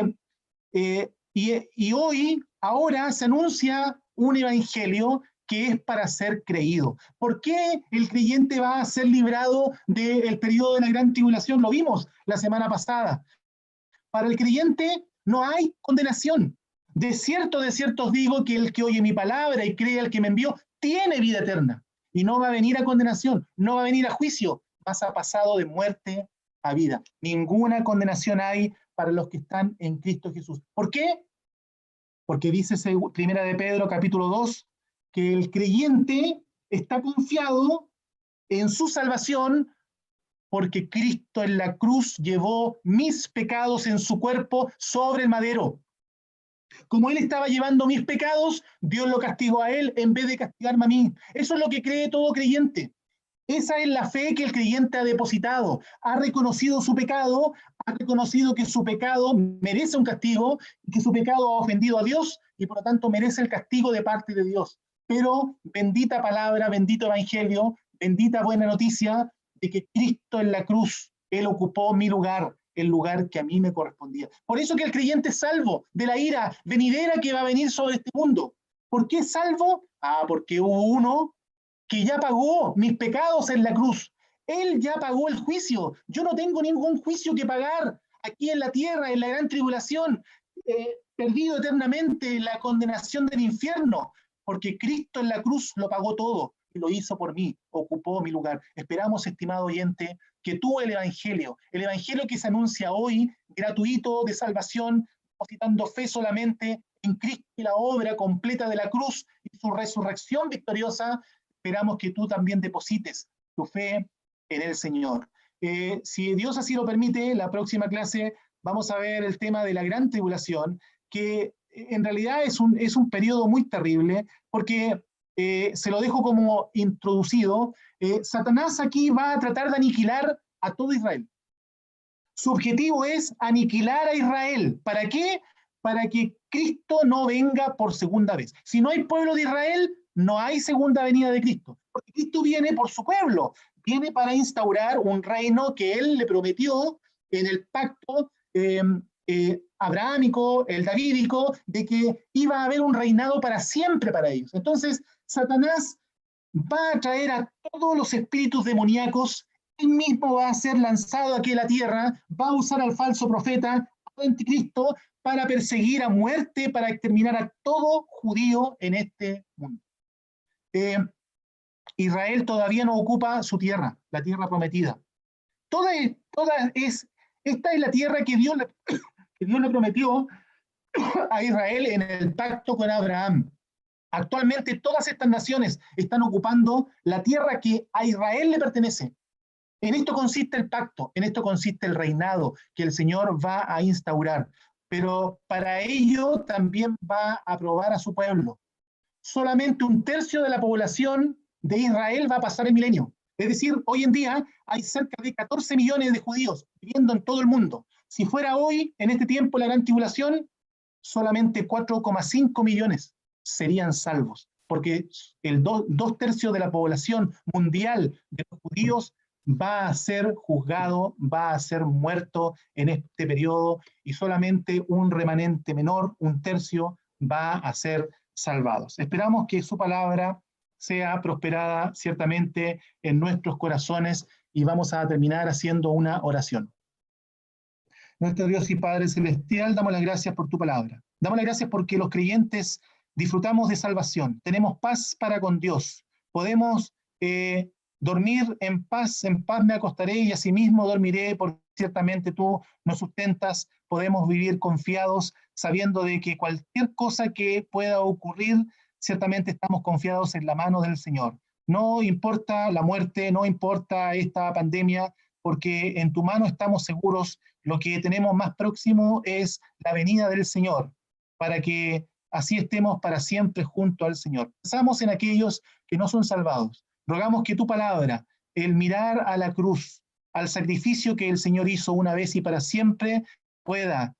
Speaker 6: hoy, ahora se anuncia un evangelio que es para ser creído. ¿Por qué el creyente va a ser librado del periodo de la gran tribulación? Lo vimos la semana pasada. Para el creyente no hay condenación. De cierto os digo que el que oye mi palabra y cree al que me envió, tiene vida eterna. Y no va a venir a condenación, no va a venir a juicio, más ha pasado de muerte a vida. Ninguna condenación hay para los que están en Cristo Jesús. ¿Por qué? Porque dice 1 de Pedro capítulo 2, que el creyente está confiado en su salvación porque Cristo en la cruz llevó mis pecados en su cuerpo sobre el madero. Como Él estaba llevando mis pecados, Dios lo castigó a Él en vez de castigarme a mí. Eso es lo que cree todo creyente. Esa es la fe que el creyente ha depositado. Ha reconocido su pecado, ha reconocido que su pecado merece un castigo, que su pecado ha ofendido a Dios y por lo tanto merece el castigo de parte de Dios. Pero bendita palabra, bendito evangelio, bendita buena noticia de que Cristo en la cruz, Él ocupó mi lugar, el lugar que a mí me correspondía. Por eso que el creyente es salvo de la ira venidera que va a venir sobre este mundo. ¿Por qué es salvo? Porque hubo uno que ya pagó mis pecados en la cruz. Él ya pagó el juicio. Yo no tengo ningún juicio que pagar aquí en la tierra, en la gran tribulación, perdido eternamente en la condenación del infierno, porque Cristo en la cruz lo pagó todo y lo hizo por mí, ocupó mi lugar. Esperamos, estimado oyente, que tú el evangelio que se anuncia hoy, gratuito, de salvación, depositando fe solamente en Cristo y la obra completa de la cruz y su resurrección victoriosa, esperamos que tú también deposites tu fe en el Señor. Si Dios así lo permite, la próxima clase vamos a ver el tema de la gran tribulación, que en realidad es un periodo muy terrible, porque se lo dejo como introducido. Satanás aquí va a tratar de aniquilar a todo Israel. Su objetivo es aniquilar a Israel. ¿Para qué? Para que Cristo no venga por segunda vez. Si no hay pueblo de Israel, no hay segunda venida de Cristo. Porque Cristo viene por su pueblo. Viene para instaurar un reino que Él le prometió en el pacto abrahámico, el davídico, de que iba a haber un reinado para siempre para ellos. Entonces, Satanás va a traer a todos los espíritus demoníacos, él mismo va a ser lanzado aquí a la tierra, va a usar al falso profeta, al anticristo, para perseguir a muerte, para exterminar a todo judío en este mundo. Israel todavía no ocupa su tierra, la tierra prometida. Esta es la tierra que Dios le prometió a Israel en el pacto con Abraham. Actualmente todas estas naciones están ocupando la tierra que a Israel le pertenece. En esto consiste el pacto, en esto consiste el reinado que el Señor va a instaurar. Pero para ello también va a probar a su pueblo. Solamente 1/3 de la población de Israel va a pasar el milenio. Es decir, hoy en día hay cerca de 14 millones de judíos viviendo en todo el mundo. Si fuera hoy, en este tiempo, la gran tribulación, solamente 4,5 millones serían salvos, porque el 2/3 de la población mundial de los judíos va a ser juzgado, va a ser muerto en este periodo, y solamente un remanente menor, 1/3, va a ser salvados. Esperamos que su palabra sea prosperada ciertamente en nuestros corazones, y vamos a terminar haciendo una oración. Nuestro Dios y Padre Celestial, damos las gracias por tu palabra. Damos las gracias porque los creyentes disfrutamos de salvación, tenemos paz para con Dios, podemos dormir en paz me acostaré y asimismo dormiré, porque ciertamente tú nos sustentas. Podemos vivir confiados, sabiendo de que cualquier cosa que pueda ocurrir, ciertamente estamos confiados en la mano del Señor. No importa la muerte, no importa esta pandemia, porque en tu mano estamos seguros. Lo que tenemos más próximo es la venida del Señor, para que así estemos para siempre junto al Señor. Pensamos en aquellos que no son salvados. Rogamos que tu palabra, el mirar a la cruz, al sacrificio que el Señor hizo una vez y para siempre, pueda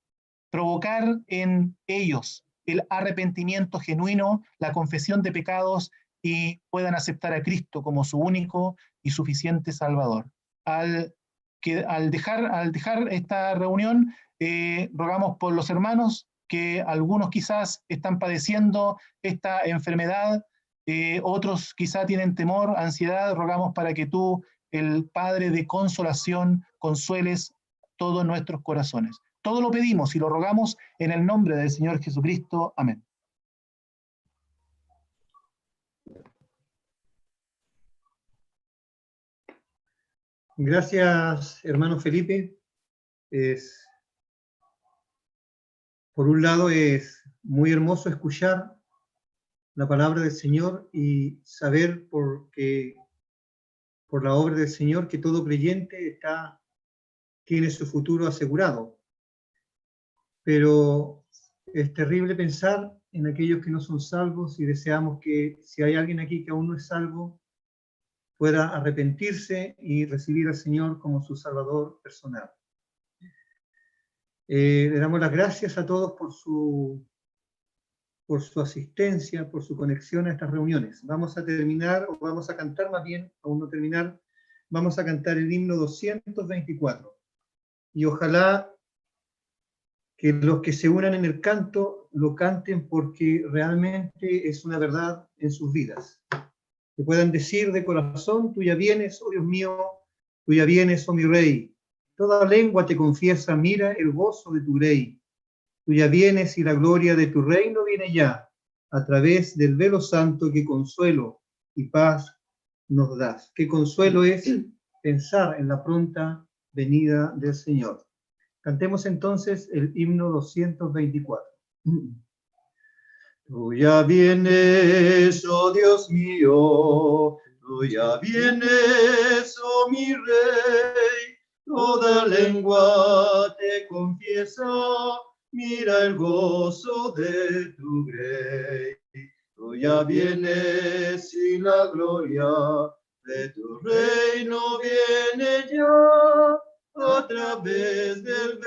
Speaker 6: provocar en ellos el arrepentimiento genuino, la confesión de pecados y puedan aceptar a Cristo como su único y suficiente Salvador. Al dejar esta reunión, rogamos por los hermanos, que algunos quizás están padeciendo esta enfermedad, otros quizás tienen temor, ansiedad. Rogamos para que tú, el Padre de consolación, consueles todos nuestros corazones. Todo lo pedimos y lo rogamos en el nombre del Señor Jesucristo. Amén.
Speaker 1: Gracias, hermano Felipe. Por un lado, es muy hermoso escuchar la palabra del Señor y saber por la obra del Señor que todo creyente tiene su futuro asegurado. Pero es terrible pensar en aquellos que no son salvos y deseamos que si hay alguien aquí que aún no es salvo, pueda arrepentirse y recibir al Señor como su Salvador personal. Le damos las gracias a todos por su asistencia, por su conexión a estas reuniones. Vamos a terminar, o vamos a cantar más bien, aún no terminar, vamos a cantar el himno 224. Y ojalá que los que se unan en el canto lo canten porque realmente es una verdad en sus vidas. Que puedan decir de corazón: tú ya vienes, oh Dios mío, tú ya vienes, oh mi Rey. Toda lengua te confiesa, mira el gozo de tu Rey. Tú ya vienes y la gloria de tu reino viene ya, a través del velo santo que consuelo y paz nos das. Qué consuelo es pensar en la pronta venida del Señor. Cantemos entonces el himno 224. Tú ya vienes, oh Dios mío, tú ya vienes, oh mi Rey, toda lengua te confiesa, mira el gozo de tu Rey. Tú ya vienes y la gloria de tu reino viene ya, a través del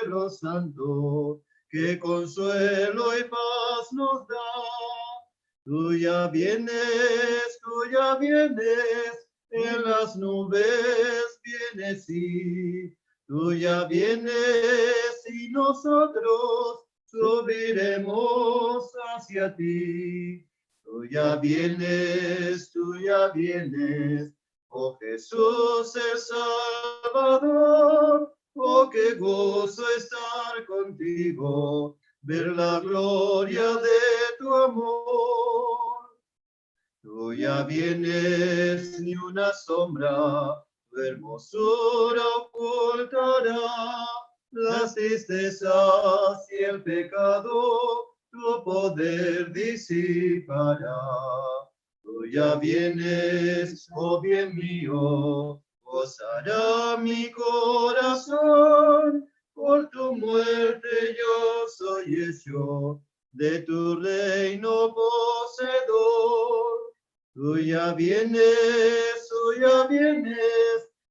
Speaker 1: velo santo que consuelo y paz nos da. Tú ya vienes, en las nubes vienes y tú ya vienes y nosotros subiremos hacia ti. Tú ya vienes, oh Jesús el Salvador. Oh, qué gozo estar contigo, ver la gloria de tu amor. Tú ya vienes, ni una sombra, tu hermosura ocultará las tristezas y el pecado, tu poder disipará. Tú ya vienes, oh bien mío, gozará mi corazón, por tu muerte yo soy hecho de tu reino poseedor. Tú ya vienes,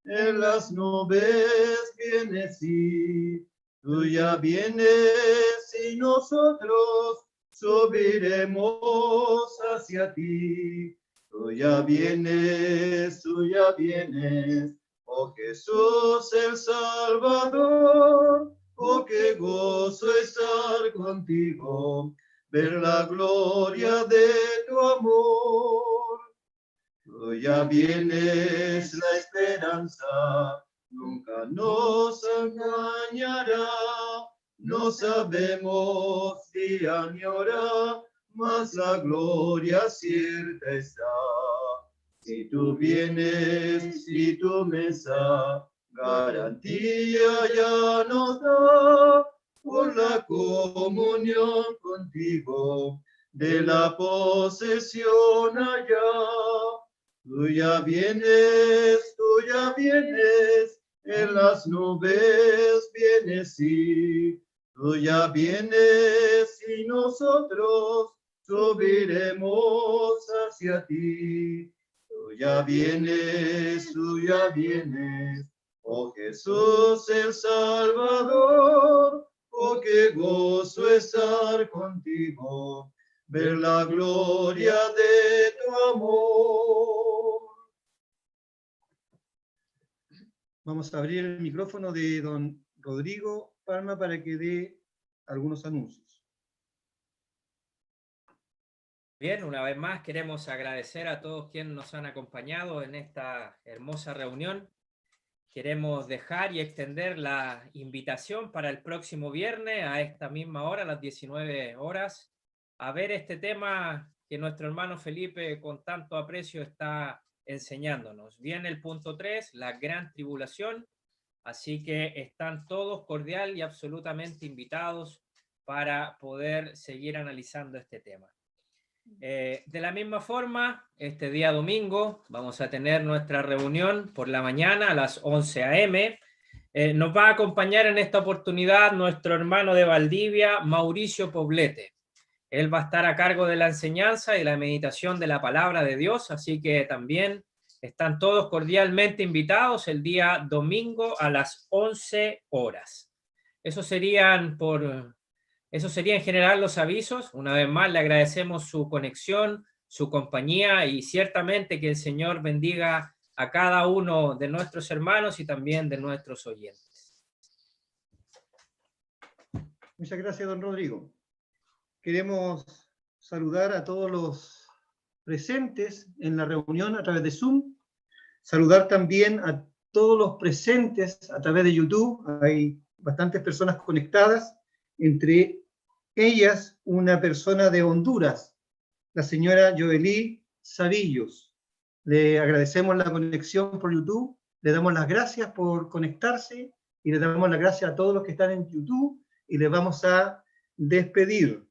Speaker 1: en las nubes vienes y tú ya vienes y nosotros subiremos hacia ti. Tú ya vienes, oh Jesús el Salvador. Oh, qué gozo estar contigo, ver la gloria de tu amor. Tú ya vienes, la esperanza nunca nos engañará. No sabemos día ni hora, mas la gloria cierta está. Si tú vienes, si tu mesa, garantía ya nos da por la comunión contigo de la posesión allá. Tú ya vienes, en las nubes vienes, sí. Tú ya vienes y nosotros subiremos hacia ti. Tú ya vienes, oh Jesús el Salvador, oh qué gozo estar contigo, ver la gloria de tu amor. Vamos a abrir el micrófono de don Rodrigo Palma para que dé algunos anuncios.
Speaker 3: Bien, una vez más queremos agradecer a todos quienes nos han acompañado en esta hermosa reunión. Queremos dejar y extender la invitación para el próximo viernes a esta misma hora, a las 19 horas, a ver este tema que nuestro hermano Felipe con tanto aprecio está enseñándonos. Viene el punto 3, la gran tribulación, así que están todos cordial y absolutamente invitados para poder seguir analizando este tema. De la misma forma, este día domingo vamos a tener nuestra reunión por la mañana a las 11 a.m. Nos va a acompañar en esta oportunidad nuestro hermano de Valdivia, Mauricio Poblete. Él va a estar a cargo de la enseñanza y la meditación de la palabra de Dios, así que también están todos cordialmente invitados el día domingo a las 11 horas. Eso serían en general los avisos. Una vez más le agradecemos su conexión, su compañía y ciertamente que el Señor bendiga a cada uno de nuestros hermanos y también de nuestros oyentes.
Speaker 1: Muchas gracias, don Rodrigo. Queremos saludar a todos los presentes en la reunión a través de Zoom. Saludar también a todos los presentes a través de YouTube. Hay bastantes personas conectadas, entre ellas una persona de Honduras, la señora Joelí Sabillos. Le agradecemos la conexión por YouTube, le damos las gracias por conectarse y le damos las gracias a todos los que están en YouTube y les vamos a despedir.